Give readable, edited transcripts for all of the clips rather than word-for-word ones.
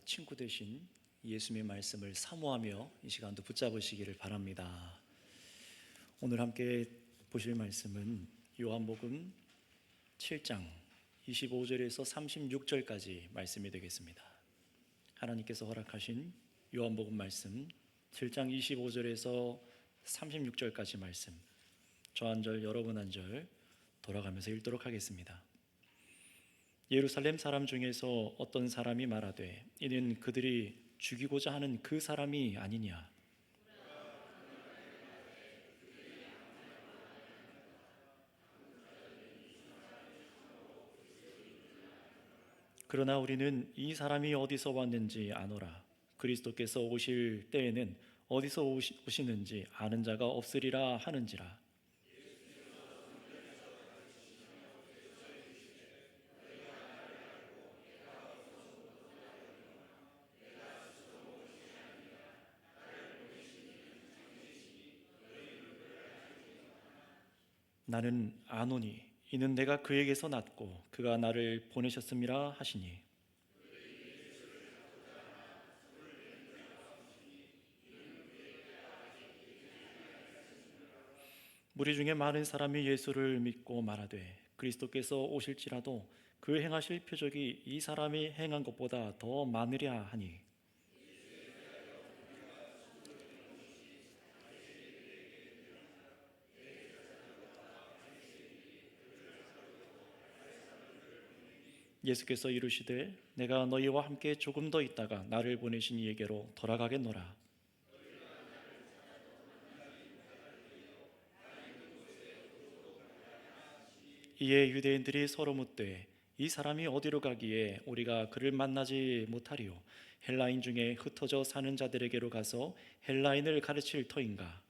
친구 되신 예수님의 말씀을 사모하며 이 시간도 붙잡으시기를 바랍니다. 오늘 함께 보실 말씀은 요한복음 7장 25절에서 36절까지 말씀이 되겠습니다. 하나님께서 허락하신 요한복음 말씀 7장 25절에서 36절까지 말씀, 저 한 절 여러분 한 절 돌아가면서 읽도록 하겠습니다. 예루살렘 사람 중에서 어떤 사람이 말하되 이는 그들이 죽이고자 하는 그 사람이 아니냐. 그러나 우리는 이 사람이 어디서 왔는지 아노라. 그리스도께서 오실 때에는 어디서 오시는지 아는 자가 없으리라 하는지라. 나는 아노니 이는 내가 그에게서 났고 그가 나를 보내셨음이라 하시니, 무리 중에 많은 사람이 예수를 믿고 말하되 그리스도께서 오실지라도 그 행하실 표적이 이 사람이 행한 것보다 더 많으랴 하니, 예수께서 이르시되 내가 너희와 함께 조금 더 있다가 나를 보내신 이에게로 돌아가겠노라. 이에 유대인들이 서로 묻되 이 사람이 어디로 가기에 우리가 그를 만나지 못하리요? 헬라인 중에 흩어져 사는 자들에게로 가서 헬라인을 가르칠 터인가?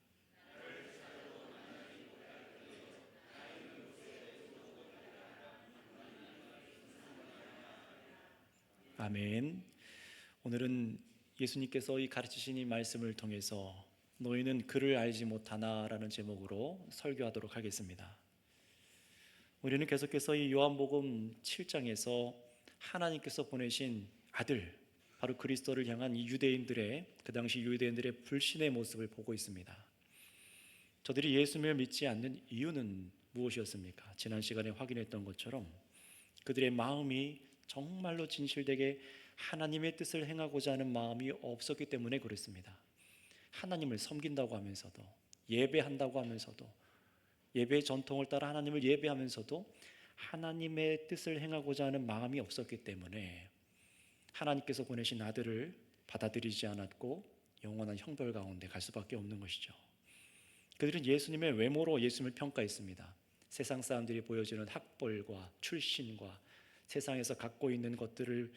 아멘. 오늘은 예수님께서 이 가르치신 이 말씀을 통해서 너희는 그를 알지 못하나라는 제목으로 설교하도록 하겠습니다. 우리는 계속해서 이 요한복음 7장에서 하나님께서 보내신 아들, 바로 그리스도를 향한 이 유대인들의, 그 당시 유대인들의 불신의 모습을 보고 있습니다. 저들이 예수님을 믿지 않는 이유는 무엇이었습니까? 지난 시간에 확인했던 것처럼 그들의 마음이 정말로 진실되게 하나님의 뜻을 행하고자 하는 마음이 없었기 때문에 그렇습니다. 하나님을 섬긴다고 하면서도, 예배한다고 하면서도, 예배의 전통을 따라 하나님을 예배하면서도 하나님의 뜻을 행하고자 하는 마음이 없었기 때문에 하나님께서 보내신 아들을 받아들이지 않았고 영원한 형벌 가운데 갈 수밖에 없는 것이죠. 그들은 예수님의 외모로 예수님을 평가했습니다. 세상 사람들이 보여주는 학벌과 출신과 세상에서 갖고 있는 것들을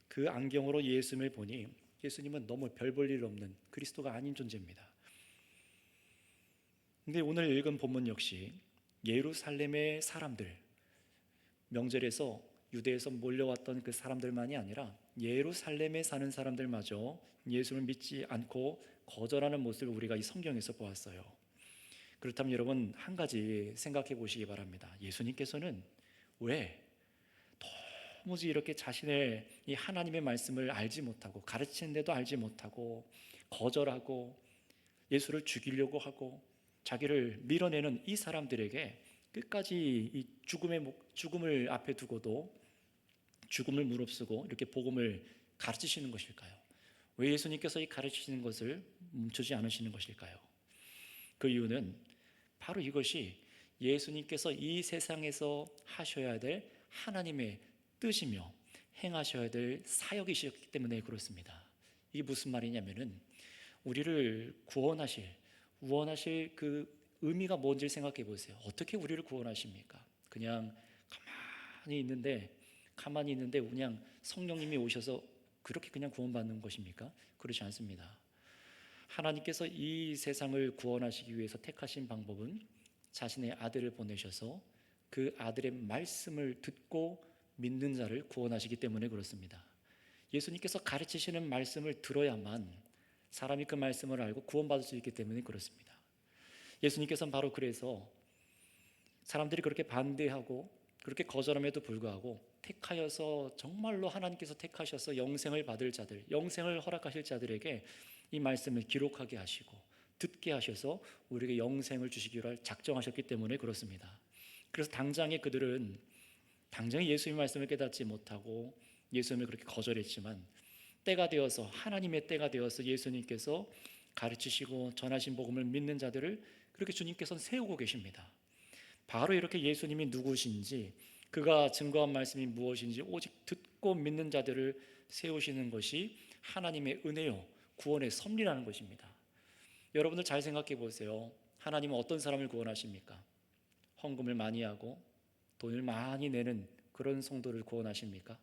그 안경으로 예수님을 보니 예수님은 너무 별 볼 일 없는 그리스도가 아닌 존재입니다. 근데 오늘 읽은 본문 역시 예루살렘의 사람들, 명절에서 유대에서 몰려왔던 그 사람들만이 아니라 예루살렘에 사는 사람들마저 예수를 믿지 않고 거절하는 모습을 우리가 이 성경에서 보았어요. 그렇다면 여러분, 한 가지 생각해 보시기 바랍니다. 예수님께서는 왜 도무지 이렇게 자신의 이 하나님의 말씀을 알지 못하고, 가르치는데도 알지 못하고 거절하고 예수를 죽이려고 하고 자기를 밀어내는 이 사람들에게 끝까지 이 죽음을 앞에 두고도 죽음을 무릅쓰고 이렇게 복음을 가르치시는 것일까요? 왜 예수님께서 이 가르치시는 것을 멈추지 않으시는 것일까요? 그 이유는 바로 이것이 예수님께서 이 세상에서 하셔야 될 하나님의 뜻이며 행하셔야 될 사역이셨기 때문에 그렇습니다. 이게 무슨 말이냐면은 우리를 구원하실 그 의미가 뭔지 생각해 보세요. 어떻게 우리를 구원하십니까? 그냥 가만히 있는데 그냥 성령님이 오셔서 그렇게 그냥 구원받는 것입니까? 그렇지 않습니다. 하나님께서 이 세상을 구원하시기 위해서 택하신 방법은 자신의 아들을 보내셔서 그 아들의 말씀을 듣고 믿는 자를 구원하시기 때문에 그렇습니다. 예수님께서 가르치시는 말씀을 들어야만 사람이 그 말씀을 알고 구원받을 수 있기 때문에 그렇습니다. 예수님께서는 바로 그래서 사람들이 그렇게 반대하고 그렇게 거절함에도 불구하고 택하여서 정말로 하나님께서 택하셔서 영생을 받을 자들, 영생을 허락하실 자들에게 이 말씀을 기록하게 하시고 듣게 하셔서 우리에게 영생을 주시기로 작정하셨기 때문에 그렇습니다. 그래서 당장에 그들은 당장에 예수님의 말씀을 깨닫지 못하고 예수님을 그렇게 거절했지만 때가 되어서, 하나님의 때가 되어서 예수님께서 가르치시고 전하신 복음을 믿는 자들을 그렇게 주님께서는 세우고 계십니다. 바로 이렇게 예수님이 누구신지, 그가 증거한 말씀이 무엇인지 오직 듣고 믿는 자들을 세우시는 것이 하나님의 은혜요, 구원의 섭리라는 것입니다. 여러분들 잘 생각해 보세요. 하나님은 어떤 사람을 구원하십니까? 헌금을 많이 하고 돈을 많이 내는 그런 성도를 구원하십니까?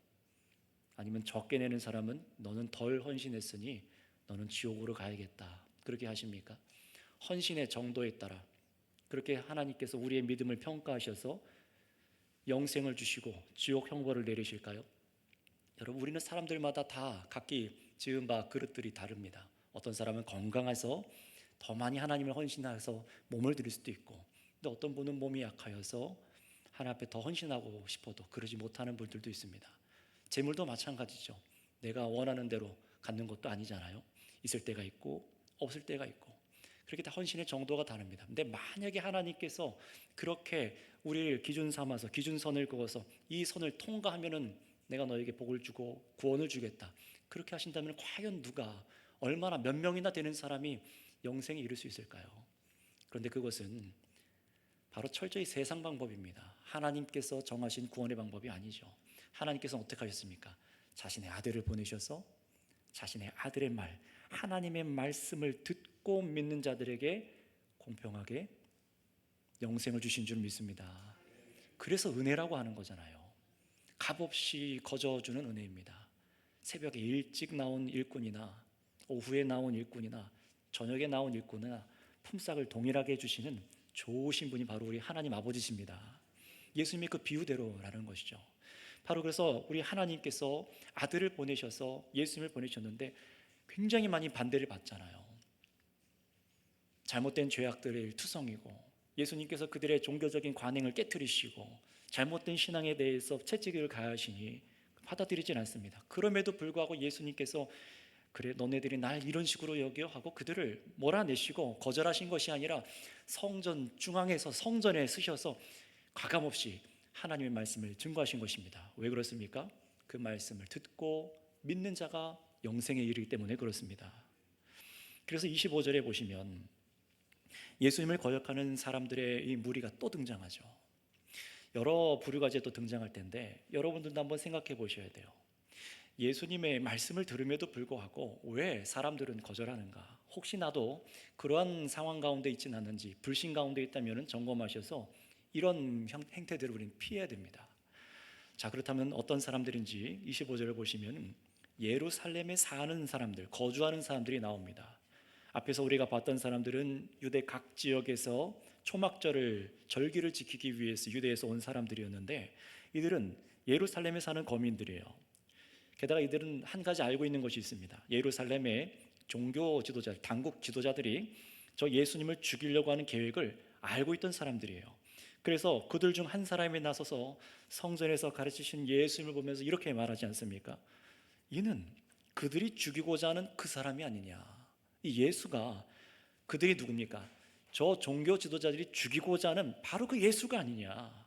아니면 적게 내는 사람은 너는 덜 헌신했으니 너는 지옥으로 가야겠다, 그렇게 하십니까? 헌신의 정도에 따라 그렇게 하나님께서 우리의 믿음을 평가하셔서 영생을 주시고 지옥 형벌을 내리실까요? 여러분, 우리는 사람들마다 다 각기 지은 바 그릇들이 다릅니다. 어떤 사람은 건강해서 더 많이 하나님을 헌신해서 몸을 드릴 수도 있고, 근데 어떤 분은 몸이 약하여서 하나님 앞에 더 헌신하고 싶어도 그러지 못하는 분들도 있습니다. 재물도 마찬가지죠. 내가 원하는 대로 갖는 것도 아니잖아요. 있을 때가 있고 없을 때가 있고, 그렇게 다 헌신의 정도가 다릅니다. 근데 만약에 하나님께서 그렇게 우리를 기준 삼아서 기준선을 그어서 이 선을 통과하면은 내가 너에게 복을 주고 구원을 주겠다, 그렇게 하신다면 과연 누가, 얼마나 몇 명이나 되는 사람이 영생에 이를 수 있을까요? 그런데 그것은 바로 철저히 세상 방법입니다. 하나님께서 정하신 구원의 방법이 아니죠. 하나님께서는 어떻게 하셨습니까? 자신의 아들을 보내셔서 자신의 아들의 말, 하나님의 말씀을 듣고 믿는 자들에게 공평하게 영생을 주신 줄 믿습니다. 그래서 은혜라고 하는 거잖아요. 값없이 거저주는 은혜입니다. 새벽에 일찍 나온 일꾼이나 오후에 나온 일꾼이나 저녁에 나온 일꾼이나 품삯을 동일하게 해주시는 좋으신 분이 바로 우리 하나님 아버지십니다. 예수님의 그 비유대로라는 것이죠. 바로 그래서 우리 하나님께서 아들을 보내셔서 예수님을 보내셨는데 굉장히 많이 반대를 받잖아요. 잘못된 죄악들을 투성이고 예수님께서 그들의 종교적인 관행을 깨트리시고 잘못된 신앙에 대해서 채찍을 가하시니 받아들이진 않습니다. 그럼에도 불구하고 예수님께서 그래 너네들이 날 이런 식으로 여겨 하고 그들을 몰아내시고 거절하신 것이 아니라 성전 중앙에서 성전에 쓰셔서 가감없이 하나님의 말씀을 증거하신 것입니다. 왜 그렇습니까? 그 말씀을 듣고 믿는 자가 영생에 이르기 때문에 그렇습니다. 그래서 25절에 보시면 예수님을 거역하는 사람들의 이 무리가 또 등장하죠. 여러 부류가 이제 또 등장할 텐데 여러분들도 한번 생각해 보셔야 돼요. 예수님의 말씀을 들음에도 불구하고 왜 사람들은 거절하는가? 혹시 나도 그러한 상황 가운데 있지는 않는지, 불신 가운데 있다면 점검하셔서 이런 행태들을 우리는 피해야 됩니다. 자, 그렇다면 어떤 사람들인지 25절을 보시면 예루살렘에 사는 사람들, 거주하는 사람들이 나옵니다. 앞에서 우리가 봤던 사람들은 유대 각 지역에서 초막절을, 절기를 지키기 위해서 유대에서 온 사람들이었는데 이들은 예루살렘에 사는 거민들이에요. 게다가 이들은 한 가지 알고 있는 것이 있습니다. 예루살렘의 종교 지도자, 당국 지도자들이 저 예수님을 죽이려고 하는 계획을 알고 있던 사람들이에요. 그래서 그들 중 한 사람이 나서서 성전에서 가르치신 예수님을 보면서 이렇게 말하지 않습니까? 이는 그들이 죽이고자 하는 그 사람이 아니냐. 이 예수가 그들이 누굽니까? 저 종교 지도자들이 죽이고자 하는 바로 그 예수가 아니냐.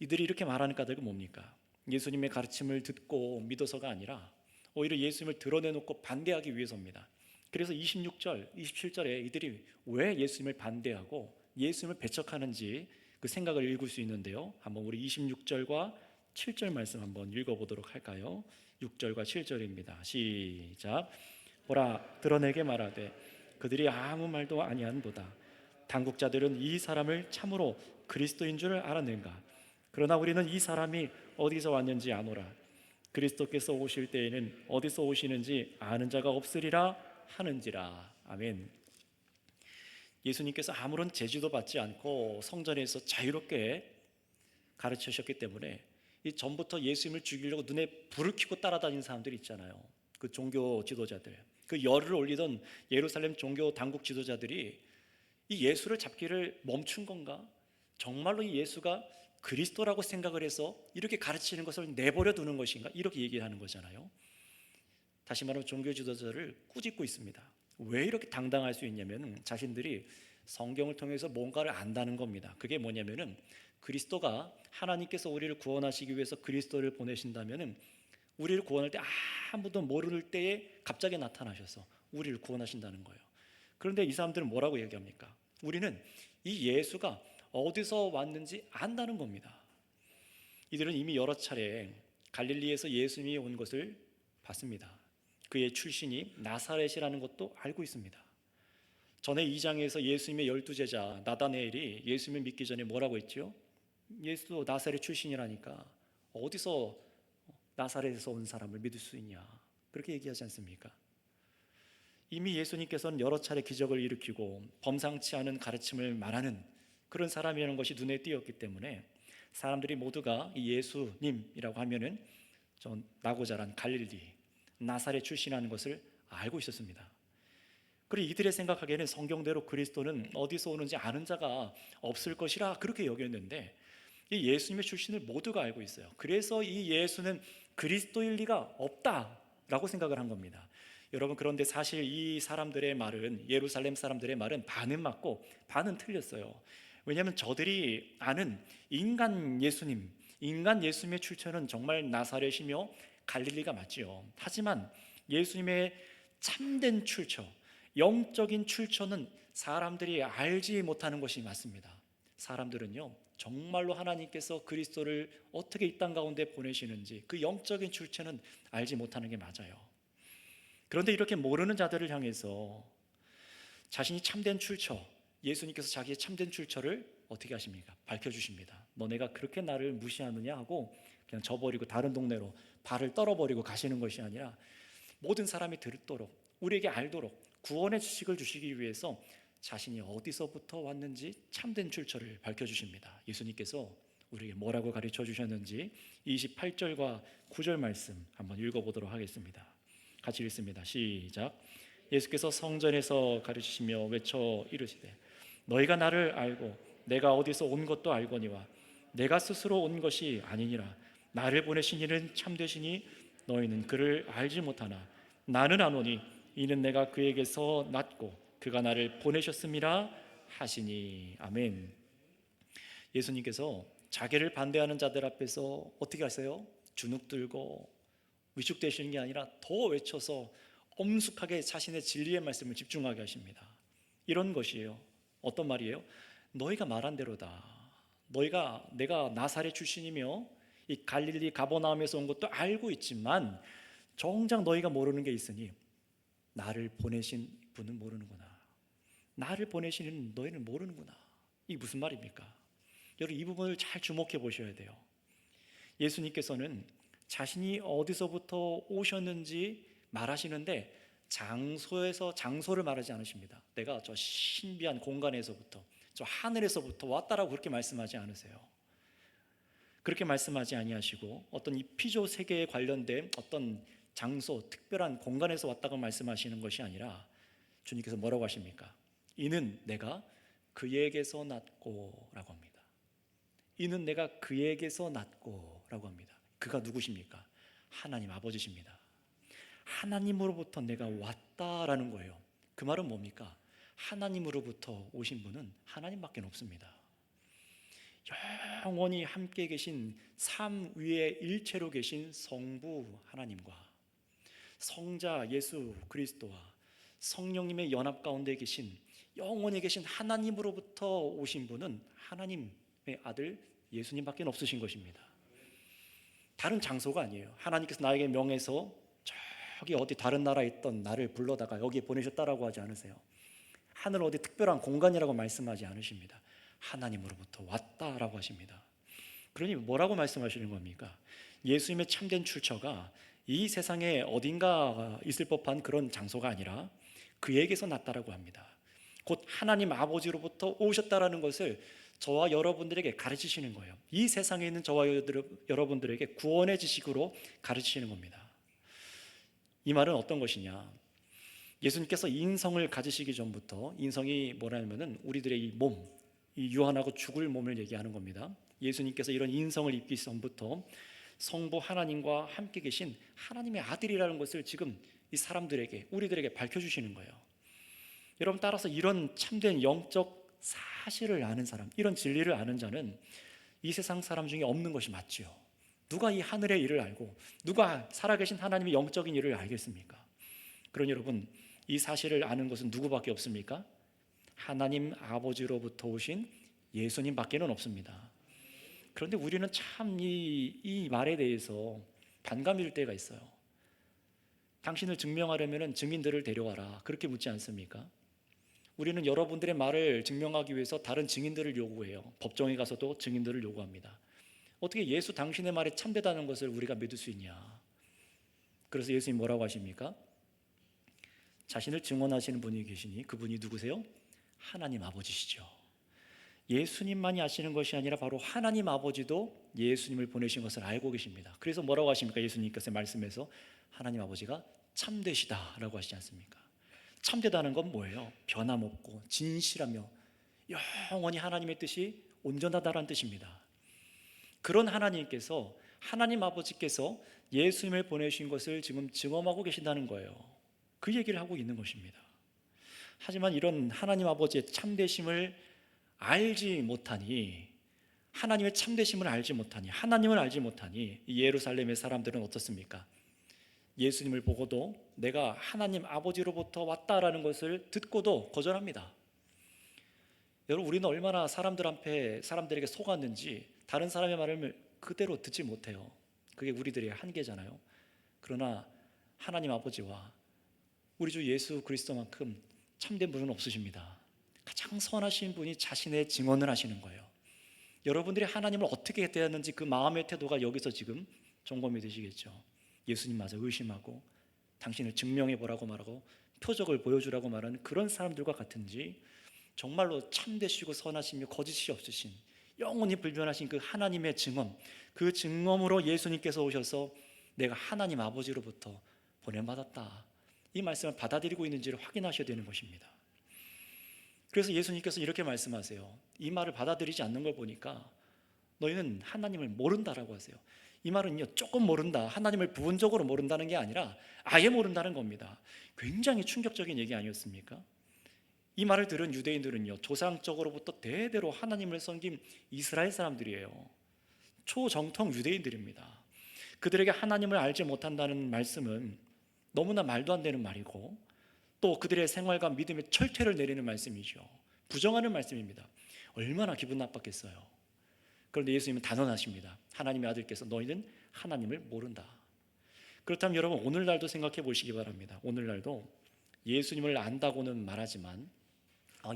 이들이 이렇게 말하는 까닭은 뭡니까? 예수님의 가르침을 듣고 믿어서가 아니라 오히려 예수님을 드러내놓고 반대하기 위해서입니다. 그래서 26절, 27절에 이들이 왜 예수님을 반대하고 예수님을 배척하는지 그 생각을 읽을 수 있는데요. 한번 우리 26절과 7절 말씀 한번 읽어보도록 할까요? 6절과 7절입니다. 시작. 보라, 드러내게 말하되 그들이 아무 말도 아니한도다. 당국자들은 이 사람을 참으로 그리스도인 줄 알았는가? 그러나 우리는 이 사람이 어디서 왔는지 아노라. 그리스도께서 오실 때에는 어디서 오시는지 아는 자가 없으리라 하는지라. 아멘. 예수님께서 아무런 제지도 받지 않고 성전에서 자유롭게 가르치셨기 때문에 이 전부터 예수님을 죽이려고 눈에 불을 켜고 따라다니는 사람들이 있잖아요. 그 종교 지도자들, 그 열을 올리던 예루살렘 종교 당국 지도자들이 이 예수를 잡기를 멈춘 건가? 정말로 이 예수가 그리스도라고 생각을 해서 이렇게 가르치는 것을 내버려 두는 것인가? 이렇게 얘기를 하는 거잖아요. 다시 말하면 종교 지도자를 꾸짖고 있습니다. 왜 이렇게 당당할 수 있냐면 자신들이 성경을 통해서 뭔가를 안다는 겁니다. 그게 뭐냐면은 그리스도가 하나님께서 우리를 구원하시기 위해서 그리스도를 보내신다면은 우리를 구원할 때 아무도 모를 때에 갑자기 나타나셔서 우리를 구원하신다는 거예요. 그런데 이 사람들은 뭐라고 얘기합니까? 우리는 이 예수가 어디서 왔는지 안다는 겁니다. 이들은 이미 여러 차례 갈릴리에서 예수님이 온 것을 봤습니다. 그의 출신이 나사렛이라는 것도 알고 있습니다. 전에 2장에서 예수님의 12제자 나다네엘이 예수님을 믿기 전에 뭐라고 했죠? 예수도 나사렛 출신이라니까 어디서 나사렛에서 온 사람을 믿을 수 있냐, 그렇게 얘기하지 않습니까? 이미 예수님께서는 여러 차례 기적을 일으키고 범상치 않은 가르침을 말하는 그런 사람이라는 것이 눈에 띄었기 때문에 사람들이 모두가 이 예수님이라고 하면은 저 나고 자란 갈릴리 나사렛 출신이라는 것을 알고 있었습니다. 그리고 이들의 생각하기에는 성경대로 그리스도는 어디서 오는지 아는 자가 없을 것이라 그렇게 여겼는데 이 예수님의 출신을 모두가 알고 있어요. 그래서 이 예수는 그리스도일 리가 없다라고 생각을 한 겁니다. 여러분, 그런데 사실 이 사람들의 말은, 예루살렘 사람들의 말은 반은 맞고 반은 틀렸어요. 왜냐하면 저들이 아는 인간 예수님의 출처는 정말 나사렛이며 갈릴리가 맞지요. 하지만 예수님의 참된 출처, 영적인 출처는 사람들이 알지 못하는 것이 맞습니다. 사람들은요, 정말로 하나님께서 그리스도를 어떻게 이 땅 가운데 보내시는지 그 영적인 출처는 알지 못하는 게 맞아요. 그런데 이렇게 모르는 자들을 향해서 자신이 참된 출처, 예수님께서 자기의 참된 출처를 어떻게 하십니까? 밝혀주십니다. 너네가 그렇게 나를 무시하느냐 하고 그냥 저버리고 다른 동네로 발을 떨어버리고 가시는 것이 아니라 모든 사람이 듣도록, 우리에게 알도록 구원의 지식을 주시기 위해서 자신이 어디서부터 왔는지 참된 출처를 밝혀주십니다. 예수님께서 우리에게 뭐라고 가르쳐 주셨는지 28절과 9절 말씀 한번 읽어보도록 하겠습니다. 같이 읽습니다. 시작. 예수께서 성전에서 가르치시며 외쳐 이르시되 너희가 나를 알고 내가 어디서 온 것도 알거니와 내가 스스로 온 것이 아니니라. 나를 보내신 이는 참되시니 너희는 그를 알지 못하나 나는 아노니 이는 내가 그에게서 났고 그가 나를 보내셨음이라 하시니. 아멘. 예수님께서 자기를 반대하는 자들 앞에서 어떻게 하세요? 주눅 들고 위축되시는 게 아니라 더 외쳐서 엄숙하게 자신의 진리의 말씀을 집중하게 하십니다. 이런 것이에요. 어떤 말이에요? 너희가 말한 대로다. 내가 나사렛 출신이며 이 갈릴리 가버나움에서 온 것도 알고 있지만 정작 너희가 모르는 게 있으니 나를 보내신 분은 모르는구나. 나를 보내시는 너희는 모르는구나. 이게 무슨 말입니까? 여러분, 이 부분을 잘 주목해 보셔야 돼요. 예수님께서는 자신이 어디서부터 오셨는지 말하시는데 장소를 말하지 않으십니다. 내가 저 신비한 공간에서부터, 저 하늘에서부터 왔다라고 그렇게 말씀하지 않으세요. 그렇게 말씀하지 아니하시고 어떤 이 피조 세계에 관련된 어떤 장소, 특별한 공간에서 왔다고 말씀하시는 것이 아니라 주님께서 뭐라고 하십니까? 이는 내가 그에게서 났고 라고 합니다. 이는 내가 그에게서 났고 라고 합니다. 그가 누구십니까? 하나님 아버지십니다. 하나님으로부터 내가 왔다라는 거예요. 그 말은 뭡니까? 하나님으로부터 오신 분은 하나님밖에 없습니다. 영원히 함께 계신 삼 위의 일체로 계신 성부 하나님과 성자 예수 그리스도와 성령님의 연합 가운데 계신 영원히 계신 하나님으로부터 오신 분은 하나님의 아들 예수님밖에 없으신 것입니다. 다른 장소가 아니에요. 하나님께서 나에게 명해서 저기 어디 다른 나라에 있던 나를 불러다가 여기에 보내셨다라고 하지 않으세요. 하늘 어디 특별한 공간이라고 말씀하지 않으십니다. 하나님으로부터 왔다라고 하십니다. 그러니 뭐라고 말씀하시는 겁니까? 예수님의 참된 출처가 이 세상에 어딘가 있을 법한 그런 장소가 아니라 그에게서 났다라고 합니다. 곧 하나님 아버지로부터 오셨다라는 것을 저와 여러분들에게 가르치시는 거예요. 이 세상에 있는 저와 여러분들에게 구원의 지식으로 가르치시는 겁니다. 이 말은 어떤 것이냐? 예수님께서 인성을 가지시기 전부터, 인성이 뭐라면은 우리들의 이 몸, 이 유한하고 죽을 몸을 얘기하는 겁니다. 예수님께서 이런 인성을 입기 전부터 성부 하나님과 함께 계신 하나님의 아들이라는 것을 지금 이 사람들에게, 우리들에게 밝혀주시는 거예요. 여러분, 따라서 이런 참된 영적 사실을 아는 사람, 이런 진리를 아는 자는 이 세상 사람 중에 없는 것이 맞지요. 누가 이 하늘의 일을 알고 누가 살아계신 하나님의 영적인 일을 알겠습니까? 그러니 여러분, 이 사실을 아는 것은 누구밖에 없습니까? 하나님 아버지로부터 오신 예수님 밖에는 없습니다. 그런데 우리는 참 이 말에 대해서 반감일 때가 있어요. 당신을 증명하려면 증인들을 데려와라, 그렇게 묻지 않습니까? 우리는 여러분들의 말을 증명하기 위해서 다른 증인들을 요구해요. 법정에 가서도 증인들을 요구합니다. 어떻게 예수 당신의 말이 참되다는 것을 우리가 믿을 수 있냐? 그래서 예수님 뭐라고 하십니까? 자신을 증언하시는 분이 계시니 그분이 누구세요? 하나님 아버지시죠. 예수님만이 아시는 것이 아니라 바로 하나님 아버지도 예수님을 보내신 것을 알고 계십니다. 그래서 뭐라고 하십니까? 예수님께서 말씀에서 하나님 아버지가 참되시다라고 하시지 않습니까? 참되다는 건 뭐예요? 변함없고 진실하며 영원히 하나님의 뜻이 온전하다라는 뜻입니다. 그런 하나님께서, 하나님 아버지께서 예수님을 보내신 것을 지금 증언하고 계신다는 거예요. 그 얘기를 하고 있는 것입니다. 하지만 이런 하나님 아버지의 참되심을 알지 못하니, 하나님의 참되심을 알지 못하니, 하나님을 알지 못하니 이 예루살렘의 사람들은 어떻습니까? 예수님을 보고도 내가 하나님 아버지로부터 왔다라는 것을 듣고도 거절합니다. 여러분, 우리는 얼마나 사람들에게 속았는지 다른 사람의 말을 그대로 듣지 못해요. 그게 우리들의 한계잖아요. 그러나 하나님 아버지와 우리 주 예수 그리스도만큼 참된 분은 없으십니다. 가장 선하신 분이 자신의 증언을 하시는 거예요. 여러분들이 하나님을 어떻게 대하는지 그 마음의 태도가 여기서 지금 점검이 되시겠죠. 예수님마저 의심하고 당신을 증명해보라고 말하고 표적을 보여주라고 말하는 그런 사람들과 같은지, 정말로 참되시고 선하시며 거짓이 없으신 영원히 불변하신 그 하나님의 증언, 그 증언으로 예수님께서 오셔서 내가 하나님 아버지로부터 보냄받았다, 이 말씀을 받아들이고 있는지를 확인하셔야 되는 것입니다. 그래서 예수님께서 이렇게 말씀하세요. 이 말을 받아들이지 않는 걸 보니까 너희는 하나님을 모른다라고 하세요. 이 말은요, 조금 모른다, 하나님을 부분적으로 모른다는 게 아니라 아예 모른다는 겁니다. 굉장히 충격적인 얘기 아니었습니까? 이 말을 들은 유대인들은요, 조상적으로부터 대대로 하나님을 섬긴 이스라엘 사람들이에요. 초정통 유대인들입니다. 그들에게 하나님을 알지 못한다는 말씀은 너무나 말도 안 되는 말이고, 또 그들의 생활과 믿음의 철퇴를 내리는 말씀이죠. 부정하는 말씀입니다. 얼마나 기분 나빴겠어요. 그런데 예수님은 단언하십니다. 하나님의 아들께서 너희는 하나님을 모른다. 그렇다면 여러분, 오늘날도 생각해 보시기 바랍니다. 오늘날도 예수님을 안다고는 말하지만,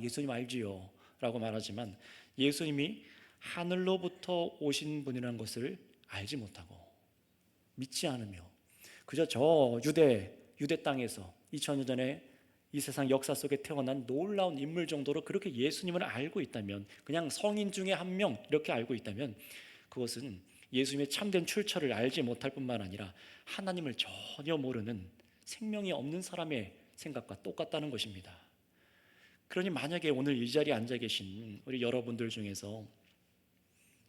예수님 알지요 라고 말하지만 예수님이 하늘로부터 오신 분이라는 것을 알지 못하고 믿지 않으며 그저 저 유대 땅에서 2000년 전에 이 세상 역사 속에 태어난 놀라운 인물 정도로 그렇게 예수님을 알고 있다면, 그냥 성인 중에 한 명 이렇게 알고 있다면, 그것은 예수님의 참된 출처를 알지 못할 뿐만 아니라 하나님을 전혀 모르는 생명이 없는 사람의 생각과 똑같다는 것입니다. 그러니 만약에 오늘 이 자리에 앉아 계신 우리 여러분들 중에서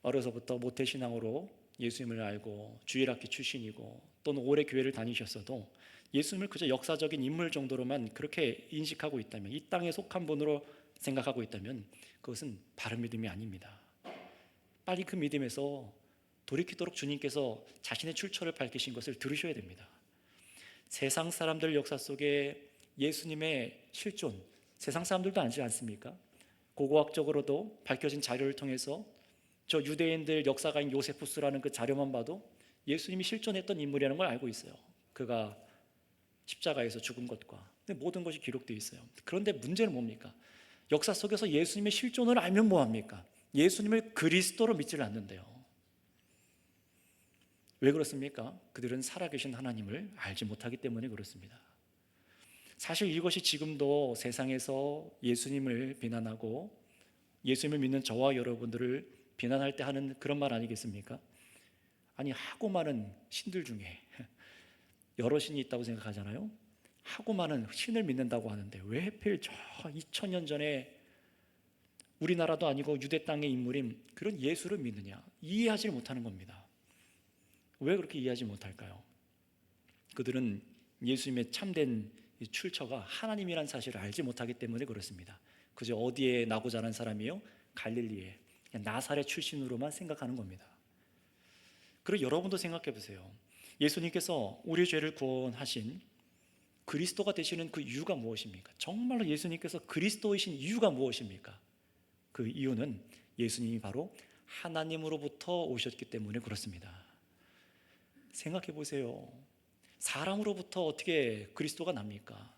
어려서부터 모태신앙으로 예수님을 알고 주일학교 출신이고 또는 오래 교회를 다니셨어도 예수님을 그저 역사적인 인물 정도로만 그렇게 인식하고 있다면, 이 땅에 속한 분으로 생각하고 있다면 그것은 바른 믿음이 아닙니다. 빨리 그 믿음에서 돌이키도록 주님께서 자신의 출처를 밝히신 것을 들으셔야 됩니다. 세상 사람들 역사 속에 예수님의 실존, 세상 사람들도 알지 않습니까? 고고학적으로도 밝혀진 자료를 통해서 저 유대인들 역사가인 요세푸스라는 그 자료만 봐도 예수님이 실존했던 인물이라는 걸 알고 있어요. 그가 십자가에서 죽은 것과 모든 것이 기록되어 있어요. 그런데 문제는 뭡니까? 역사 속에서 예수님의 실존을 알면 뭐합니까? 예수님을 그리스도로 믿지를 않는데요. 왜 그렇습니까? 그들은 살아계신 하나님을 알지 못하기 때문에 그렇습니다. 사실 이것이 지금도 세상에서 예수님을 비난하고 예수님을 믿는 저와 여러분들을 비난할 때 하는 그런 말 아니겠습니까? 아니, 하고 많은 신들 중에 여러 신이 있다고 생각하잖아요. 하고 많은 신을 믿는다고 하는데 왜 하필 저 2000년 전에 우리나라도 아니고 유대 땅의 인물인 그런 예수를 믿느냐? 이해하지 못하는 겁니다. 왜 그렇게 이해하지 못할까요? 그들은 예수님의 참된 출처가 하나님이란 사실을 알지 못하기 때문에 그렇습니다. 그저 어디에 나고 자란 사람이요? 갈릴리에 나사렛 출신으로만 생각하는 겁니다. 그리고 여러분도 생각해 보세요. 예수님께서 우리의 죄를 구원하신 그리스도가 되시는 그 이유가 무엇입니까? 정말로 예수님께서 그리스도이신 이유가 무엇입니까? 그 이유는 예수님이 바로 하나님으로부터 오셨기 때문에 그렇습니다. 생각해 보세요. 사람으로부터 어떻게 그리스도가 납니까?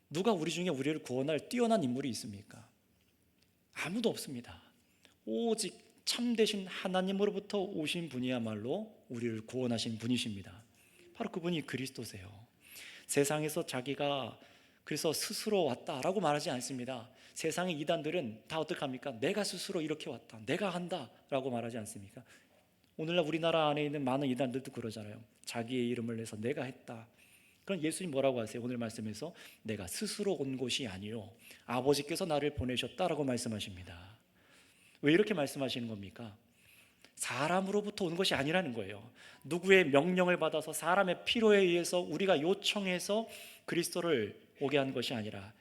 누가 우리 중에 우리를 구원할 뛰어난 인물이 있습니까? 아무도 없습니다. 오직 참되신 하나님으로부터 오신 분이야말로 우리를 구원하신 분이십니다. 바로 그분이 그리스도세요. 세상에서 자기가 그래서 스스로 왔다라고 말하지 않습니다. 세상의 이단들은 다 어떻게 합니까? 내가 스스로 이렇게 왔다, 내가 한다 라고 말하지 않습니까? 오늘날 우리나라 안에 있는 많은 이단들도 그러잖아요. 자기의 이름을 내서 내가 했다. 그럼 예수님 뭐라고 하세요? 오늘 말씀에서 내가 스스로 온 것이 아니요 아버지께서 나를 보내셨다라고 말씀하십니다. 왜 이렇게 말씀하시는 겁니까? 사람으로부터 온 것이 아니라는 거예요. 누구의 명령을 받아서 사람의 필요에 의해서 우리가 요청해서 그리스도를 오게 한 것이 아니라,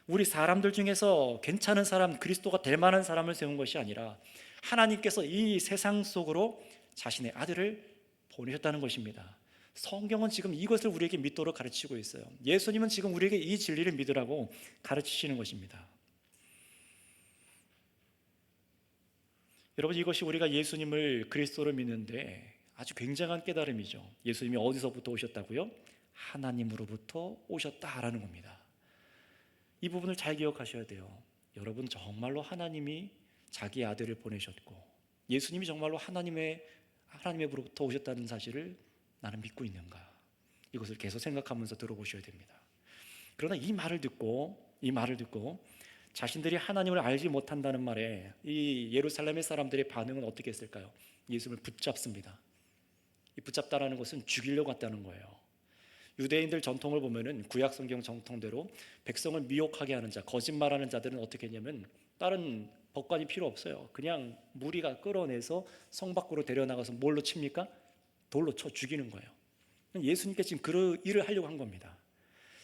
우리 사람들 중에서 괜찮은 사람, 그리스도가 될 만한 사람을 세운 것이 아니라 하나님께서 이 세상 속으로 자신의 아들을 보내셨다는 것입니다. 성경은 지금 이것을 우리에게 믿도록 가르치고 있어요. 예수님은 지금 우리에게 이 진리를 믿으라고 가르치시는 것입니다. 여러분, 이것이 우리가 예수님을 그리스도로 믿는데 아주 굉장한 깨달음이죠. 예수님이 어디서부터 오셨다고요? 하나님으로부터 오셨다라는 겁니다. 이 부분을 잘 기억하셔야 돼요. 여러분, 정말로 하나님이 자기 아들을 보내셨고 예수님이 정말로 하나님으로부터 오셨다는 사실을 나는 믿고 있는가? 이것을 계속 생각하면서 들어보셔야 됩니다. 그러나 이 말을 듣고 자신들이 하나님을 알지 못한다는 말에 이 예루살렘의 사람들의 반응은 어떻게 했을까요? 예수님을 붙잡습니다. 이 붙잡다라는 것은 죽이려고 했다는 거예요. 유대인들 전통을 보면은 구약 성경 정통대로 백성을 미혹하게 하는 자, 거짓말하는 자들은 어떻게 했냐면 다른 법관이 필요 없어요. 그냥 무리가 끌어내서 성 밖으로 데려나가서 뭘로 칩니까? 돌로 쳐 죽이는 거예요. 예수님께서 지금 그 일을 하려고 한 겁니다.